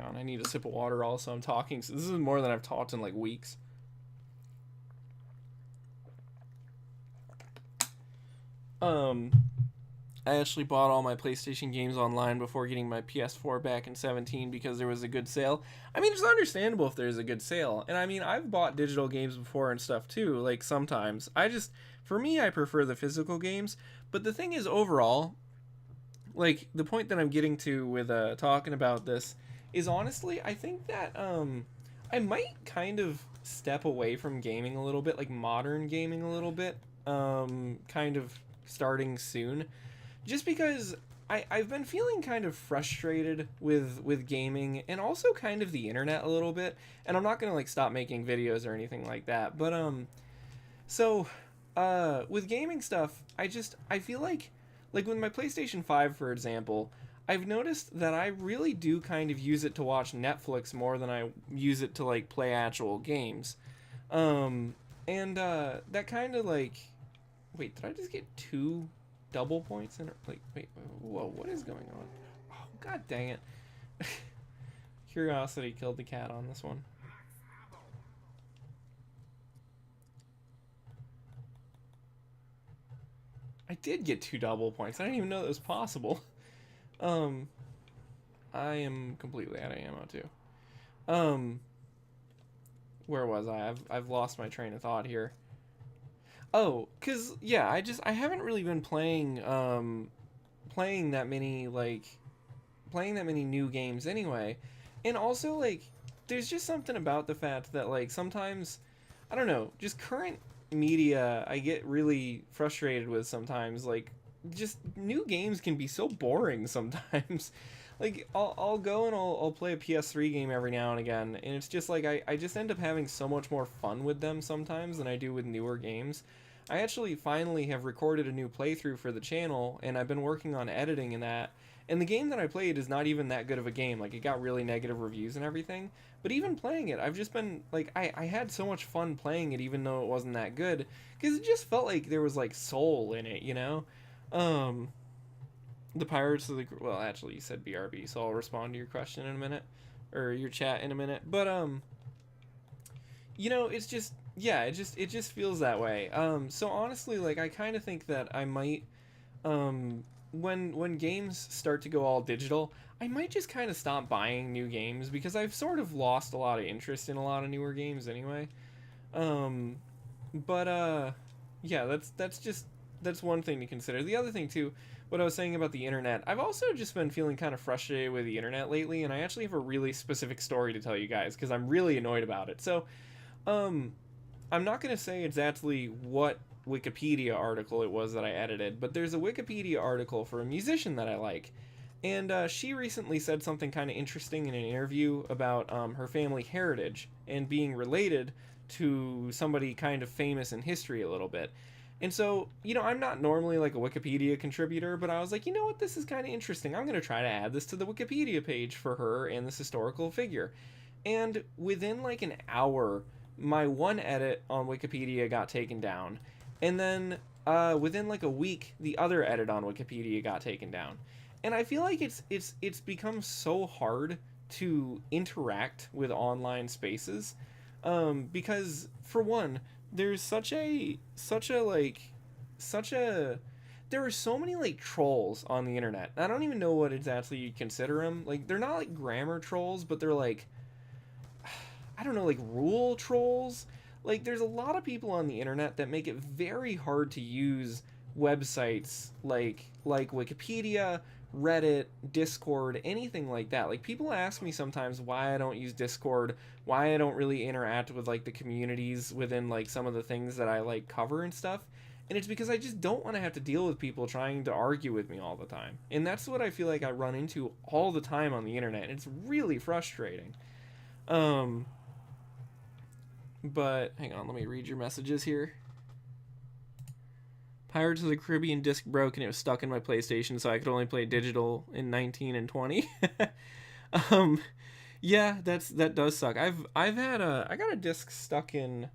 on, I need a sip of water also. I'm talking, so this is more than I've talked in like weeks. Um, I actually bought all my PlayStation games online before getting my PS4 back in 17 because there was a good sale. I mean, it's understandable if there's a good sale. And I mean, I've bought digital games before and stuff too, like sometimes. For me, I prefer the physical games. But the thing is, overall, like, the point that I'm getting to with talking about this is honestly, I think that I might kind of step away from gaming a little bit, like modern gaming a little bit, kind of starting soon, just because I've been feeling kind of frustrated with gaming and also kind of the internet a little bit. And I'm not gonna like stop making videos or anything like that, but so with gaming stuff, I feel like with my PlayStation 5, for example, I've noticed that I really do kind of use it to watch Netflix more than I use it to like play actual games. Um, and that kind of like, wait, did I just get two double points in? Like, wait, whoa, what is going on? Oh, god dang it! Curiosity killed the cat on this one. I did get two double points. I didn't even know that was possible. Um, I am completely out of ammo too. Um, where was I? I've lost my train of thought here. Oh, cause yeah, I haven't really been playing that many new games anyway, and also like there's just something about the fact that like sometimes I don't know, just current media I get really frustrated with sometimes. Like just new games can be so boring sometimes. Like I'll go and I'll play a PS3 game every now and again, and it's just like I just end up having so much more fun with them sometimes than I do with newer games. I actually finally have recorded a new playthrough for the channel, and I've been working on editing in that. And the game that I played is not even that good of a game. Like, it got really negative reviews and everything. But even playing it, I've just been, like, I had so much fun playing it even though it wasn't that good. Because it just felt like there was, like, soul in it, you know? Um, the Pirates of the... Well, actually, you said BRB, so I'll respond to your question in a minute. Or your chat in a minute. But, you know, it's just... Yeah, it just feels that way. So honestly, like, I kind of think that I might... When games start to go all digital, I might just kind of stop buying new games because I've sort of lost a lot of interest in a lot of newer games anyway. Um, but yeah, that's one thing to consider. The other thing too, what I was saying about the internet, I've also just been feeling kind of frustrated with the internet lately, and I actually have a really specific story to tell you guys because I'm really annoyed about it. So, um, I'm not going to say exactly what Wikipedia article it was that I edited, but there's a Wikipedia article for a musician that I like. And she recently said something kind of interesting in an interview about her family heritage and being related to somebody kind of famous in history a little bit. And so, you know, I'm not normally like a Wikipedia contributor, but I was like, you know what, this is kind of interesting. I'm going to try to add this to the Wikipedia page for her and this historical figure. And within like an hour, my one edit on Wikipedia got taken down. And then within like a week, the other edit on Wikipedia got taken down. And I feel like it's become so hard to interact with online spaces because for one, there's such a there are so many like trolls on the internet. I don't even know what exactly you consider them. Like they're not like grammar trolls, but they're like I don't know, like rule trolls. Like there's a lot of people on the internet that make it very hard to use websites like Wikipedia, Reddit, Discord, anything like that. Like people ask me sometimes why I don't use Discord, why I don't really interact with like the communities within like some of the things that I like cover and stuff. And it's because I just don't want to have to deal with people trying to argue with me all the time. And that's what I feel like I run into all the time on the internet. And it's really frustrating. Um but hang on, let me read your messages here. Pirates of the Caribbean disc broke and it was stuck in my PlayStation, so I could only play digital in 19 and 20. um, yeah, that does suck. I got a disc stuck in.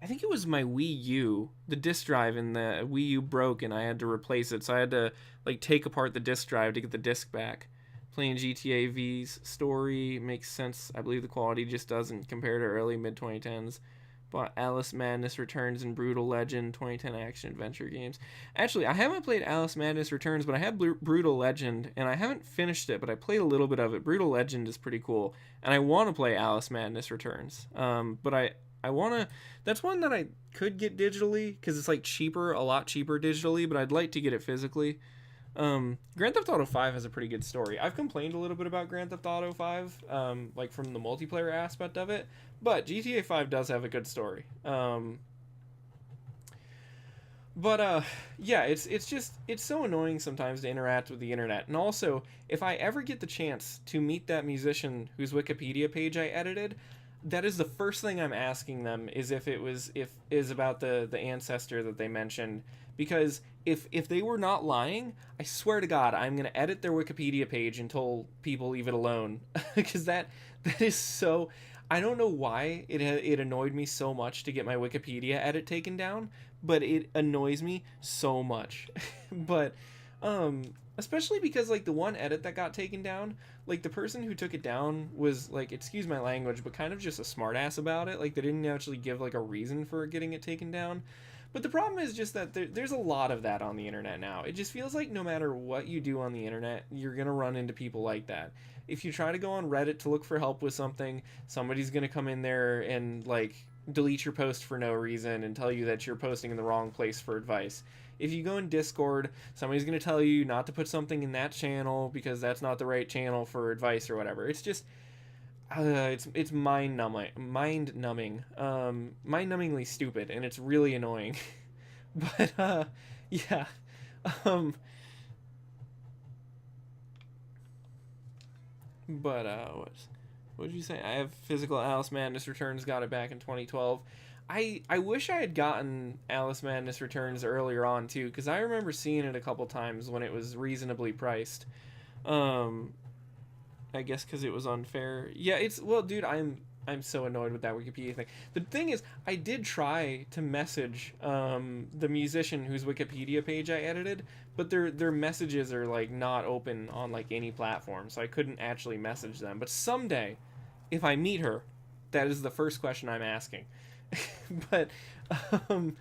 I think it was my Wii U. The disc drive in the Wii U broke and I had to replace it, so I had to like take apart the disc drive to get the disc back. Playing GTA V's story makes sense. I believe the quality just doesn't compare to early mid 2010s. Bought Alice Madness Returns and Brutal Legend 2010 action adventure games. Actually, I haven't played Alice Madness Returns, but I have Brutal Legend, and I haven't finished it, but I played a little bit of it. Brutal Legend is pretty cool, and I want to play Alice Madness Returns. But I want to... That's one that I could get digitally, because it's like cheaper, a lot cheaper digitally, but I'd like to get it physically. Grand Theft Auto 5 has a pretty good story. I've complained a little bit about Grand Theft Auto 5, like from the multiplayer aspect of it, but GTA 5 does have a good story. Yeah, it's so annoying sometimes to interact with the internet. And also, if I ever get the chance to meet that musician whose Wikipedia page I edited, that is the first thing I'm asking them, is if is about the ancestor that they mentioned, because if they were not lying, I swear to God, I'm gonna edit their Wikipedia page until people leave it alone, because that is so. I don't know why it annoyed me so much to get my Wikipedia edit taken down, but it annoys me so much. But especially because like the one edit that got taken down, like the person who took it down was like, excuse my language, but kind of just a smartass about it. Like they didn't actually give like a reason for getting it taken down. But the problem is just that there's a lot of that on the internet now. It just feels like no matter what you do on the internet, you're gonna run into people like that. If you try to go on Reddit to look for help with something, somebody's gonna come in there and like delete your post for no reason and tell you that you're posting in the wrong place for advice. If you go in Discord, somebody's going to tell you not to put something in that channel because that's not the right channel for advice or whatever. It's just it's mind numbingly stupid, and it's really annoying. But yeah. Um but what did you say? I have physical Alice Madness Returns, got it back in 2012. I wish I had gotten Alice Madness Returns earlier on too, because I remember seeing it a couple times when it was reasonably priced. Um, I guess because it was unfair. Yeah, it's well, dude. I'm so annoyed with that Wikipedia thing. The thing is, I did try to message the musician whose Wikipedia page I edited, but their messages are like not open on like any platform, so I couldn't actually message them. But someday, if I meet her, that is the first question I'm asking. But um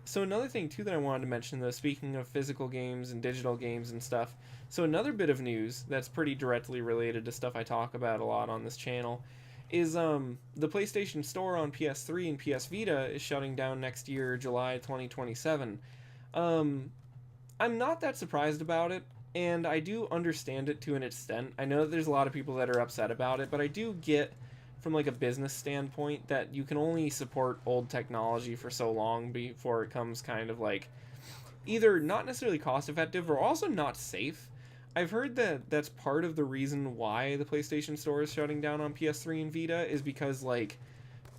so another thing too that I wanted to mention, though, speaking of physical games and digital games and stuff, so another bit of news that's pretty directly related to stuff I talk about a lot on this channel is the PlayStation Store on PS3 and PS Vita is shutting down next year, July 2027. um I'm not that surprised about it, and I do understand it to an extent. I know that there's a lot of people that are upset about it, but I do get from like a business standpoint that you can only support old technology for so long before it comes kind of like either not necessarily cost effective or also not safe. I've heard that that's part of the reason why the PlayStation Store is shutting down on PS3 and Vita, is because like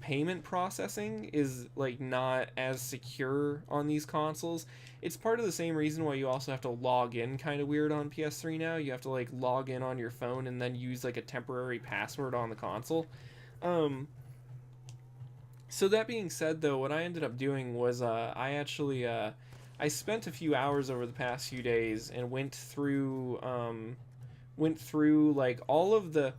payment processing is like not as secure on these consoles. It's part of the same reason why you also have to log in kind of weird on PS3 now. You have to like log in on your phone and then use like a temporary password on the console. Um, so that being said, though, what I ended up doing was I spent a few hours over the past few days and went through like all of the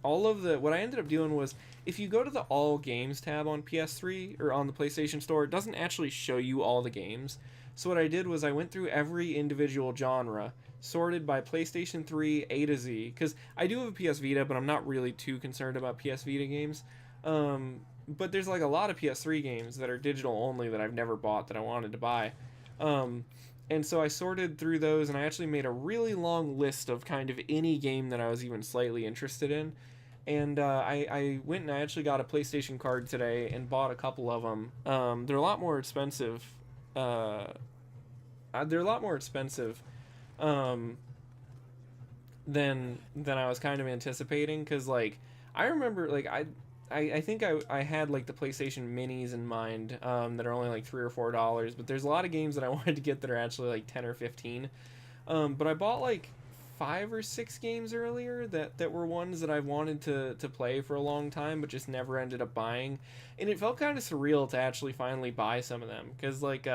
what I ended up doing was, if you go to the all games tab on PS3 or on the PlayStation Store, it doesn't actually show you all the games. So what I did was I went through every individual genre, sorted by PlayStation 3 A to Z, because I do have a PS Vita, but I'm not really too concerned about PS Vita games. But there's like a lot of PS3 games that are digital only that I've never bought that I wanted to buy. Um, and so I sorted through those, and I actually made a really long list of kind of any game that I was even slightly interested in. And I went and I actually got a PlayStation card today and bought a couple of them. They're a lot more expensive. They're a lot more expensive um, than I was kind of anticipating, because like I remember like I think I had like the PlayStation Minis in mind, that are only like $3 or $4, but there's a lot of games that I wanted to get that are actually like 10 or 15. But I bought like 5 or 6 games earlier that were ones that I wanted to play for a long time, but just never ended up buying, and it felt kind of surreal to actually finally buy some of them, because like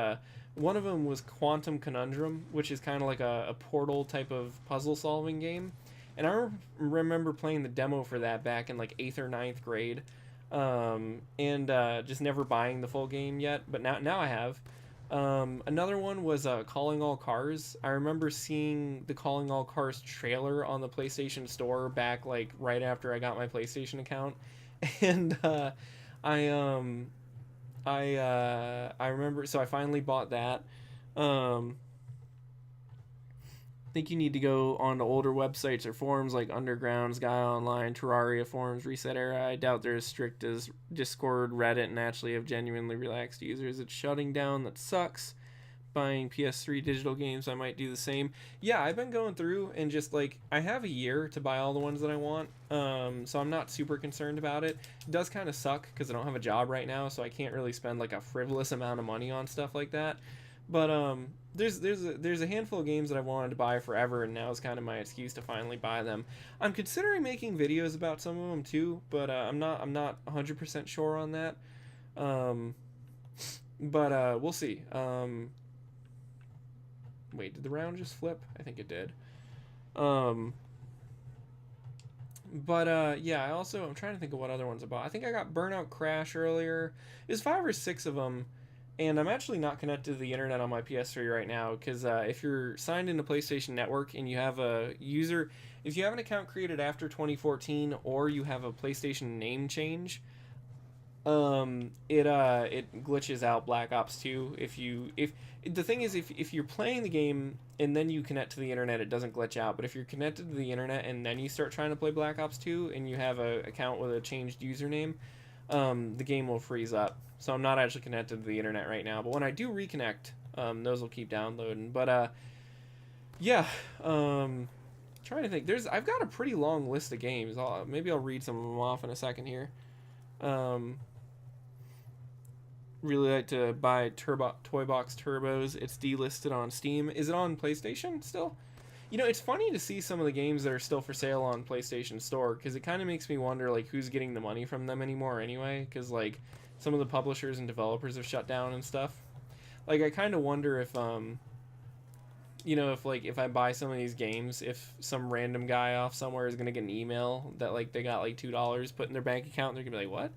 one of them was Quantum Conundrum, which is kind of like a Portal type of puzzle solving game. And I remember playing the demo for that back in like 8th or ninth grade, and just never buying the full game yet. But now I have. Another one was Calling All Cars. I remember seeing the Calling All Cars trailer on the PlayStation Store back like right after I got my PlayStation account, and I I remember, so I finally bought that. Um, I think you need to go on to older websites or forums like Underground, Sky Online, Terraria forums, Reset Era. I doubt they're as strict as Discord, Reddit, and actually have genuinely relaxed users. It's shutting down. That sucks. buying PS3 digital games, I might do the same. Yeah, I've been going through and just like I have a year to buy all the ones that I want, so I'm not super concerned about it. It does kind of suck because I don't have a job right now, so I can't really spend like a frivolous amount of money on stuff like that. But there's a handful of games that I've wanted to buy forever, and now is kind of my excuse to finally buy them. I'm considering making videos about some of them too, but I'm not 100% sure on that. Um, but we'll see. Wait, did the round just flip? I think it did. Um, but yeah, I'm trying to think of what other ones I bought. I think I got Burnout Crash earlier. There's 5 or 6 of them, and I'm actually not connected to the internet on my PS3 right now because if you're signed into PlayStation Network and you have a user, if you have an account created after 2014 or you have a PlayStation name change, it glitches out Black Ops 2. If the thing is, if you're playing the game and then you connect to the internet, it doesn't glitch out. But if you're connected to the internet and then you start trying to play Black Ops 2 and you have a account with a changed username, the game will freeze up. So I'm not actually connected to the internet right now. But when I do reconnect, those will keep downloading. But yeah, trying to think. I've got a pretty long list of games. Maybe I'll read some of them off in a second here. Really like to buy Toy Box Turbos. It's delisted on Steam. Is it on PlayStation still? You know, it's funny to see some of the games that are still for sale on PlayStation Store because it kind of makes me wonder like who's getting the money from them anymore anyway, because like some of the publishers and developers have shut down and stuff. Like I kind of wonder if you know, if I buy some of these games, if some random guy off somewhere is gonna get an email that like they got like $2 put in their bank account and they're gonna be like,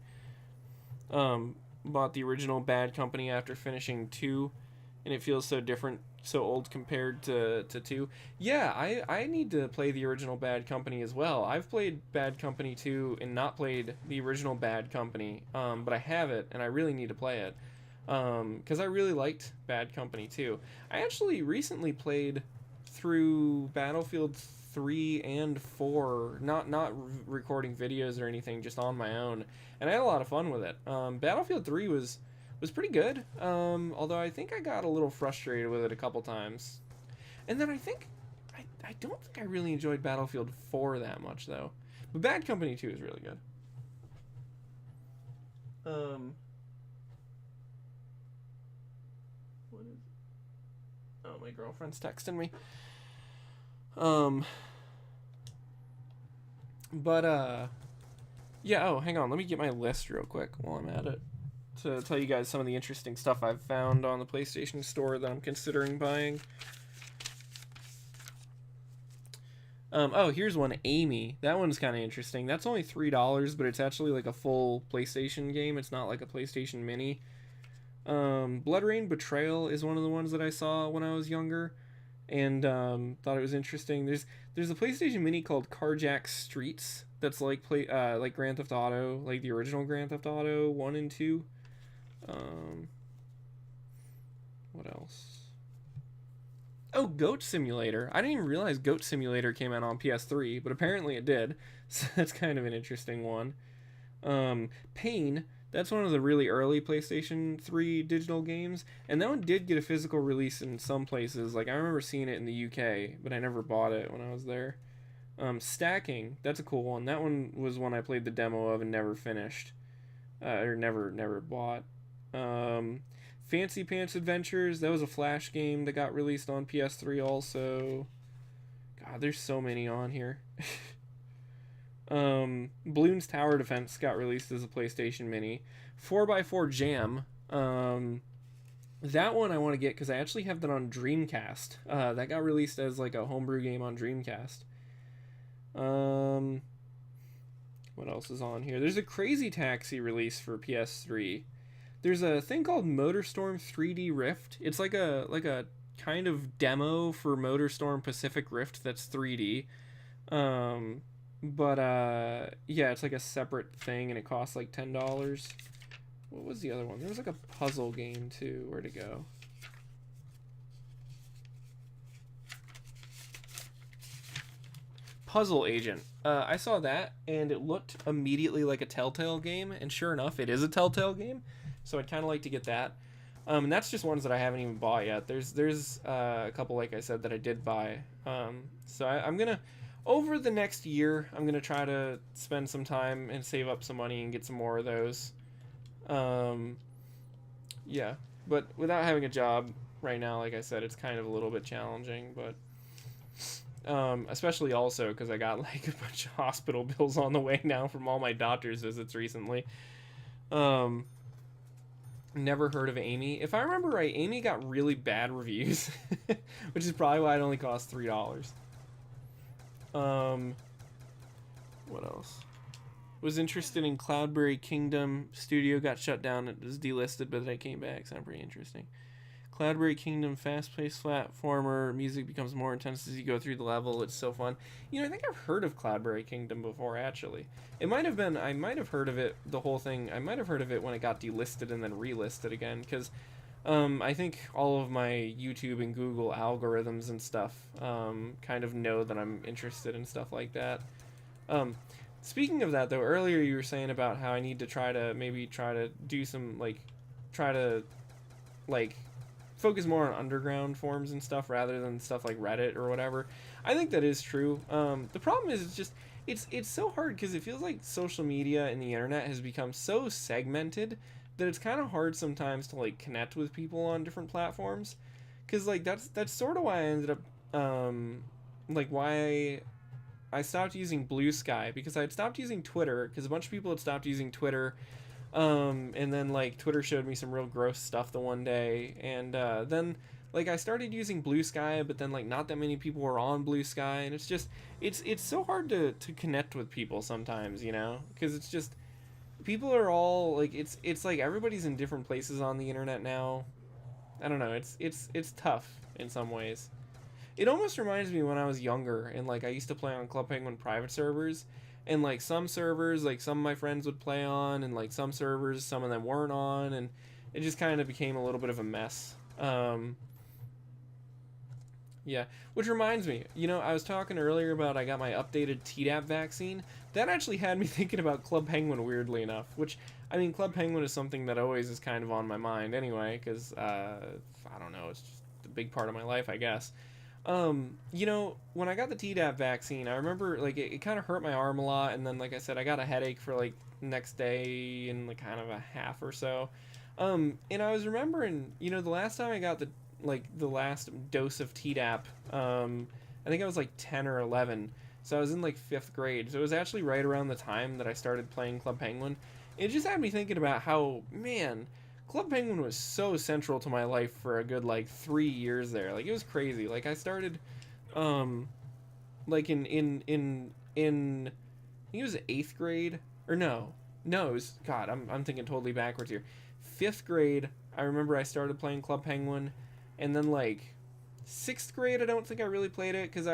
what? Bought the original Bad Company after finishing 2, and it feels so different, so old compared to 2. Yeah, I need to play the original Bad Company as well. I've played Bad Company 2 and not played the original Bad Company, but I have it, and I really need to play it, because I really liked Bad Company 2. I actually recently played through Battlefield 3 and 4, not recording videos or anything, just on my own, and I had a lot of fun with it. Battlefield 3 was pretty good, although I think I got a little frustrated with it a couple times. And then I don't think I really enjoyed Battlefield 4 that much, though. But Bad Company 2 is really good. What is... Oh, my girlfriend's texting me. Yeah, oh, hang on, let me get my list real quick while I'm at it to tell you guys some of the interesting stuff I've found on the PlayStation Store that I'm considering buying. Oh, here's one, Amy. That one's kind of interesting. That's only $3, but it's actually like a full PlayStation game. It's not like a PlayStation Mini. Blood Rain Betrayal is one of the ones that I saw when I was younger, and thought it was interesting. There's a PlayStation Mini called Carjack Streets that's like Grand Theft Auto, like the original Grand Theft Auto 1 and 2. What else? Oh, Goat Simulator. I didn't even realize Goat Simulator came out on PS3, but apparently it did. So that's kind of an interesting one. Pain. That's one of the really early PlayStation 3 digital games, and that one did get a physical release in some places. Like I remember seeing it in the UK, but I never bought it when I was there. Stacking. That's a cool one. That one was one I played the demo of and never finished, or never bought. Fancy Pants Adventures, that was a Flash game that got released on PS3 also. God, there's so many on here. Bloons Tower Defense got released as a PlayStation Mini. 4x4 Jam, that one I want to get because I actually have that on Dreamcast. That got released as like a homebrew game on Dreamcast. What else is on here? There's a Crazy Taxi release for PS3. There's a thing called Motorstorm 3D Rift. It's like a kind of demo for Motorstorm Pacific Rift that's 3D. But yeah, it's like a separate thing and it costs like $10. What was the other one? There was like a puzzle game too. Where'd it go? Puzzle Agent. I saw that and it looked immediately like a Telltale game, and sure enough, it is a Telltale game. So I'd kind of like to get that. And that's just ones that I haven't even bought yet. There's a couple, like I said, that I did buy. So I'm gonna, over the next year, I'm gonna try to spend some time and save up some money and get some more of those. Um, yeah, but without having a job right now, like I said, it's kind of a little bit challenging. But especially also because I got like a bunch of hospital bills on the way now from all my doctor's visits recently. Um, Never heard of Amy. If I remember right, Amy got really bad reviews, which is probably why it only cost $3. Um, what else? Was interested in Cloudberry Kingdom. Studio got shut down. It was delisted, but then it came back. Sound pretty interesting. Cloudberry Kingdom, fast-paced platformer. Music becomes more intense as you go through the level. It's so fun. You know, I think I've heard of Cloudberry Kingdom before, actually. It might have been, I might have heard of it, the whole thing. I might have heard of it when it got delisted and then relisted again, because I think all of my YouTube and Google algorithms and stuff kind of know that I'm interested in stuff like that. Speaking of that, though, earlier you were saying about how I need to maybe try to do some, like, try to, like, focus more on underground forums and stuff rather than stuff like Reddit or whatever. I think that is true. The problem is it's so hard because it feels like social media and the internet has become so segmented that it's kind of hard sometimes to like connect with people on different platforms. Because like that's sort of why I ended up like why I stopped using Blue Sky, because I had stopped using Twitter because a bunch of people had stopped using Twitter. And then like Twitter showed me some real gross stuff the one day, and then like I started using Blue Sky, but then like not that many people were on Blue Sky, and it's just it's so hard to connect with people sometimes, you know, because it's just people are all like it's like everybody's in different places on the internet now. I don't know, it's tough in some ways. It almost reminds me when I was younger and like I used to play on Club Penguin private servers, and like some servers like some of my friends would play on, and like some servers some of them weren't on, and it just kind of became a little bit of a mess. Yeah, which reminds me, you know, I was talking earlier about I got my updated Tdap vaccine. That actually had me thinking about Club Penguin, weirdly enough, which I mean Club Penguin is something that always is kind of on my mind anyway, because I don't know, it's just a big part of my life, I guess. You know, when I got the Tdap vaccine, I remember like it kind of hurt my arm a lot, and then like I said, I got a headache for like next day and like kind of a half or so. And I was remembering, you know, the last time I got the last dose of Tdap, I think I was like 10 or 11. So I was in like 5th grade. So it was actually right around the time that I started playing Club Penguin. It just had me thinking about how, man, Club Penguin was so central to my life for a good like 3 years there. Like it was crazy. Like I started, like in I think it was 8th grade, or no, it was, God, I'm thinking totally backwards here. 5th grade, I remember I started playing Club Penguin, and then like 6th grade, I don't think I really played it because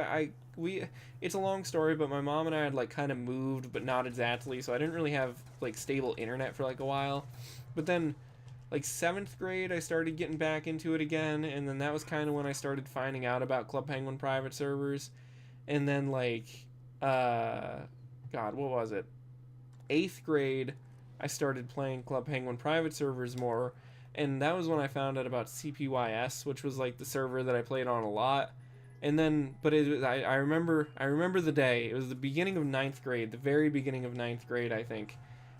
we it's a long story, but my mom and I had like kind of moved, but not exactly, so I didn't really have like stable internet for like a while. But then like 7th grade I started getting back into it again, and then that was kind of when I started finding out about Club Penguin private servers. And then like God, what was it, 8th grade I started playing Club Penguin private servers more, and that was when I found out about CPYS, which was like the server that I played on a lot. And then but I remember the day, it was the beginning of 9th grade, the very beginning of 9th grade, I think,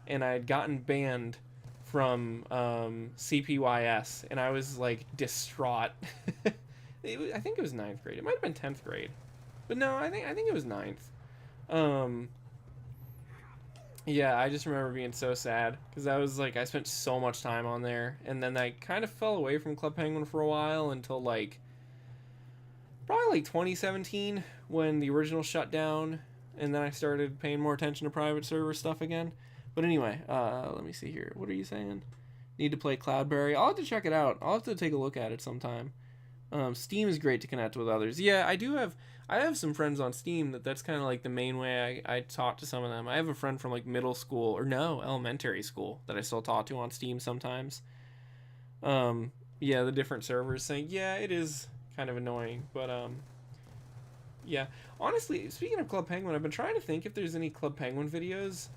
and I had gotten banned from CPYS, and I was like distraught. I think it was 9th grade. It might have been 10th grade, but no, I think it was 9th. Yeah, I just remember being so sad because I was like I spent so much time on there, and then I kind of fell away from Club Penguin for a while until like probably like 2017 when the original shut down, and then I started paying more attention to private server stuff again. But anyway, let me see here. What are you saying? Need to play Cloudberry? I'll have to check it out. I'll have to take a look at it sometime. Steam is great to connect with others. Yeah, I have some friends on Steam that's kind of like the main way I talk to some of them. I have a friend from like middle school, or no, elementary school, that I still talk to on Steam sometimes. Yeah, the different servers saying, yeah, it is kind of annoying, but yeah. Honestly, speaking of Club Penguin, I've been trying to think if there's any Club Penguin videos.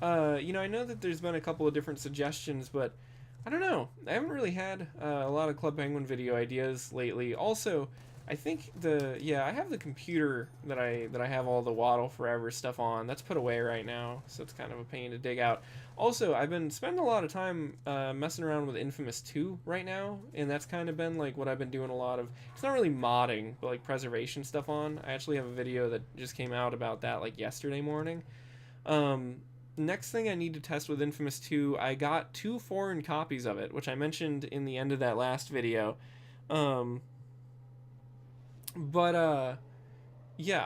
You know, I know that there's been a couple of different suggestions, but I don't know. I haven't really had a lot of Club Penguin video ideas lately. Also, I think I have the computer that I have all the Waddle Forever stuff on. That's put away right now, so it's kind of a pain to dig out. Also, I've been spending a lot of time messing around with Infamous 2 right now, and that's kind of been like what I've been doing a lot of. It's not really modding, but like preservation stuff on. I actually have a video that just came out about that like yesterday morning. Um, Next thing I need to test with Infamous 2, I got 2 foreign copies of it, which I mentioned in the end of that last video. Um, but yeah,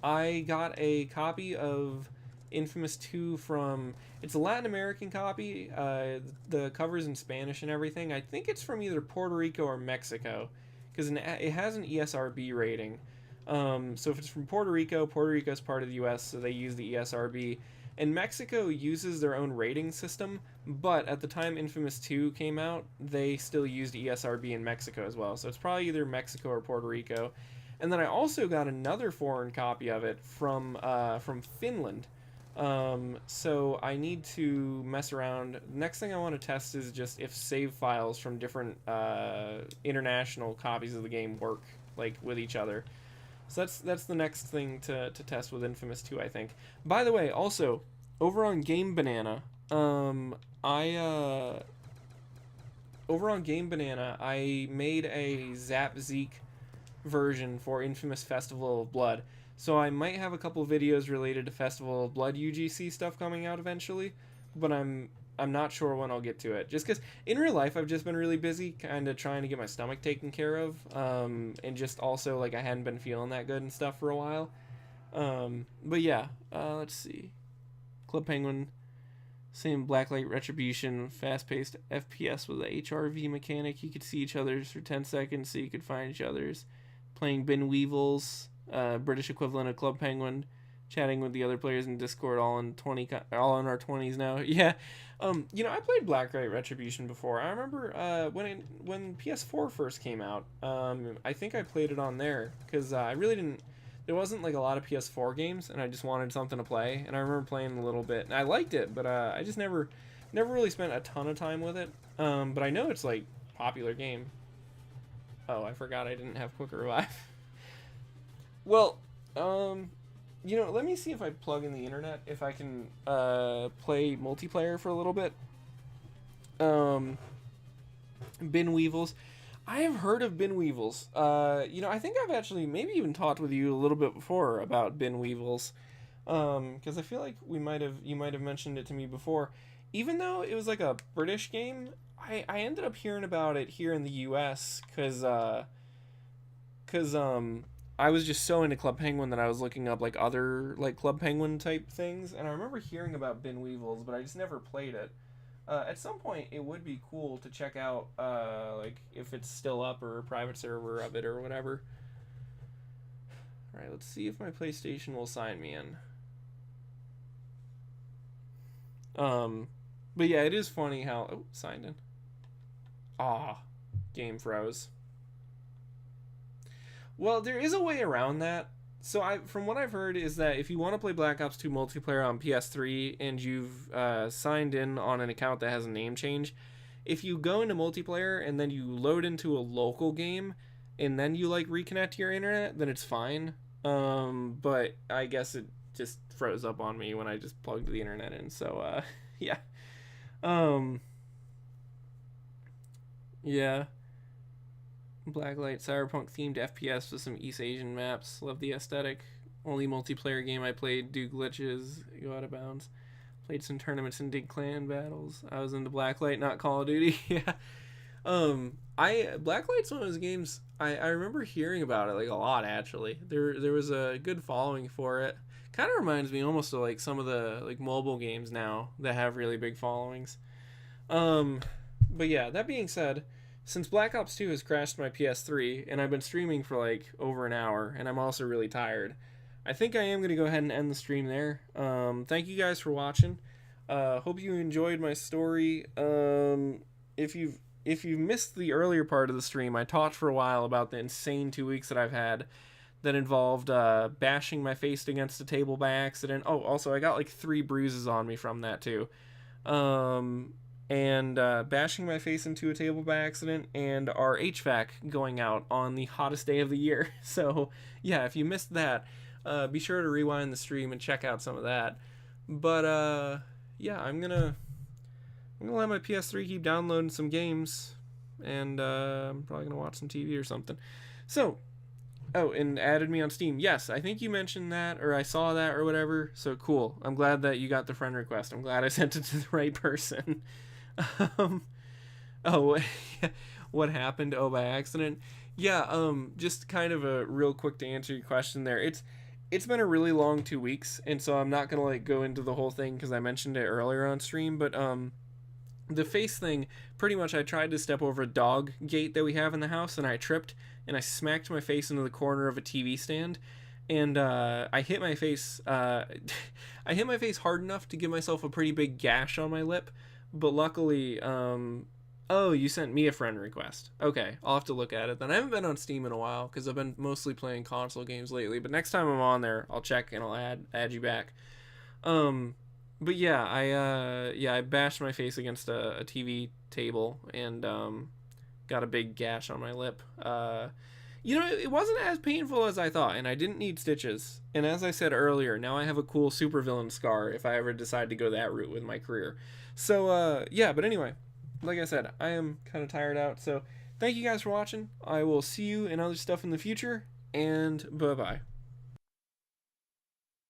I got a copy of Infamous 2 from, it's a Latin American copy. The cover's in Spanish and everything. I think it's from either Puerto Rico or Mexico, because it has an ESRB rating. So if it's from Puerto Rico, Puerto Rico is part of the U.S., so they use the ESRB. And Mexico uses their own rating system, but at the time Infamous 2 came out, they still used ESRB in Mexico as well. So it's probably either Mexico or Puerto Rico. And then I also got another foreign copy of it from Finland. So I need to mess around. Next thing I want to test is just if save files from different international copies of the game work like with each other. So that's the next thing to test with Infamous 2, I think. By the way, also over on Game Banana, I over on Game Banana, I made a Zap Zeke version for Infamous Festival of Blood. So I might have a couple videos related to Festival of Blood UGC stuff coming out eventually, but I'm not sure when I'll get to it. Just because in real life I've just been really busy, kind of trying to get my stomach taken care of, and just also like I hadn't been feeling that good and stuff for a while. But yeah, let's see. Club Penguin, same Blacklight Retribution, fast-paced FPS with a HRV mechanic. You could see each other's for 10 seconds, so you could find each other's. Playing Bin Weevils, British equivalent of Club Penguin. Chatting with the other players in Discord, all in our 20s now. Yeah, I played Blacklight Retribution before. I remember when PS4 first came out. I think I played it on there because I really didn't. There wasn't like a lot of PS4 games, and I just wanted something to play. And I remember playing a little bit, and I liked it, but I just never really spent a ton of time with it. But I know it's like popular game. Oh, I forgot I didn't have Quick Revive. Well, let me see if I plug in the internet, if I can play multiplayer for a little bit. Bin Weevils. I have heard of Bin Weevils. I think I've actually maybe even talked with you a little bit before about Bin Weevils. Because I feel like you might have mentioned it to me before. Even though it was like a British game, I ended up hearing about it here in the US because I was just so into Club Penguin that I was looking up like other like Club Penguin type things, and I remember hearing about Bin Weevils, but I just never played it. At some point, it would be cool to check out like if it's still up or a private server of it or whatever. All right, let's see if my PlayStation will sign me in. But yeah, it is funny how signed in. Game froze. Well, there is a way around that. So from what I've heard is that if you want to play Black Ops 2 multiplayer on PS3 and you've signed in on an account that has a name change, if you go into multiplayer and then you load into a local game and then you like reconnect to your internet, then it's fine. But I guess it just froze up on me when I just plugged the internet in. So yeah. Yeah. Blacklight Cyberpunk themed FPS with some East Asian maps. Love the aesthetic. Only multiplayer game I played. Do glitches. Go out of bounds. Played some tournaments and did clan battles. I was into Blacklight, not Call of Duty. Yeah. Blacklight's one of those games I remember hearing about it like a lot actually. There was a good following for it. Kind of reminds me almost of like some of the like mobile games now that have really big followings. But yeah, that being said, since Black Ops 2 has crashed my PS3 and I've been streaming for like over an hour and I'm also really tired, I think I am going to go ahead and end the stream there. Thank you guys for watching. Hope you enjoyed my story. If you've missed the earlier part of the stream, I talked for a while about the insane 2 weeks that I've had that involved bashing my face against a table by accident. Oh, also I got like 3 bruises on me from that too. and bashing my face into a table by accident, and our HVAC going out on the hottest day of the year. So yeah, if you missed that, be sure to rewind the stream and check out some of that. But yeah, I'm gonna let my PS3 keep downloading some games, and I'm probably gonna watch some TV or something. So, oh, and added me on Steam. Yes, I think you mentioned that, or I saw that, or whatever. So cool. I'm glad that you got the friend request. I'm glad I sent it to the right person. um, oh, what happened? Oh, by accident. Yeah. Just kind of a real quick to answer your question there. It's been a really long 2 weeks, and so I'm not gonna like go into the whole thing because I mentioned it earlier on stream, but the face thing, pretty much I tried to step over a dog gate that we have in the house, and I tripped and I smacked my face into the corner of a TV stand, and I hit my face I hit my face hard enough to give myself a pretty big gash on my lip, but luckily oh, you sent me a friend request. Okay, I'll have to look at it then. I haven't been on Steam in a while because I've been mostly playing console games lately, but next time I'm on there, I'll check and I'll add you back. Um but yeah, I bashed my face against a TV table, and got a big gash on my lip. It wasn't as painful as I thought, and I didn't need stitches. And as I said earlier, now I have a cool supervillain scar if I ever decide to go that route with my career. So yeah, but anyway, like I said, I am kind of tired out. So thank you guys for watching. I will see you in other stuff in the future, and bye bye.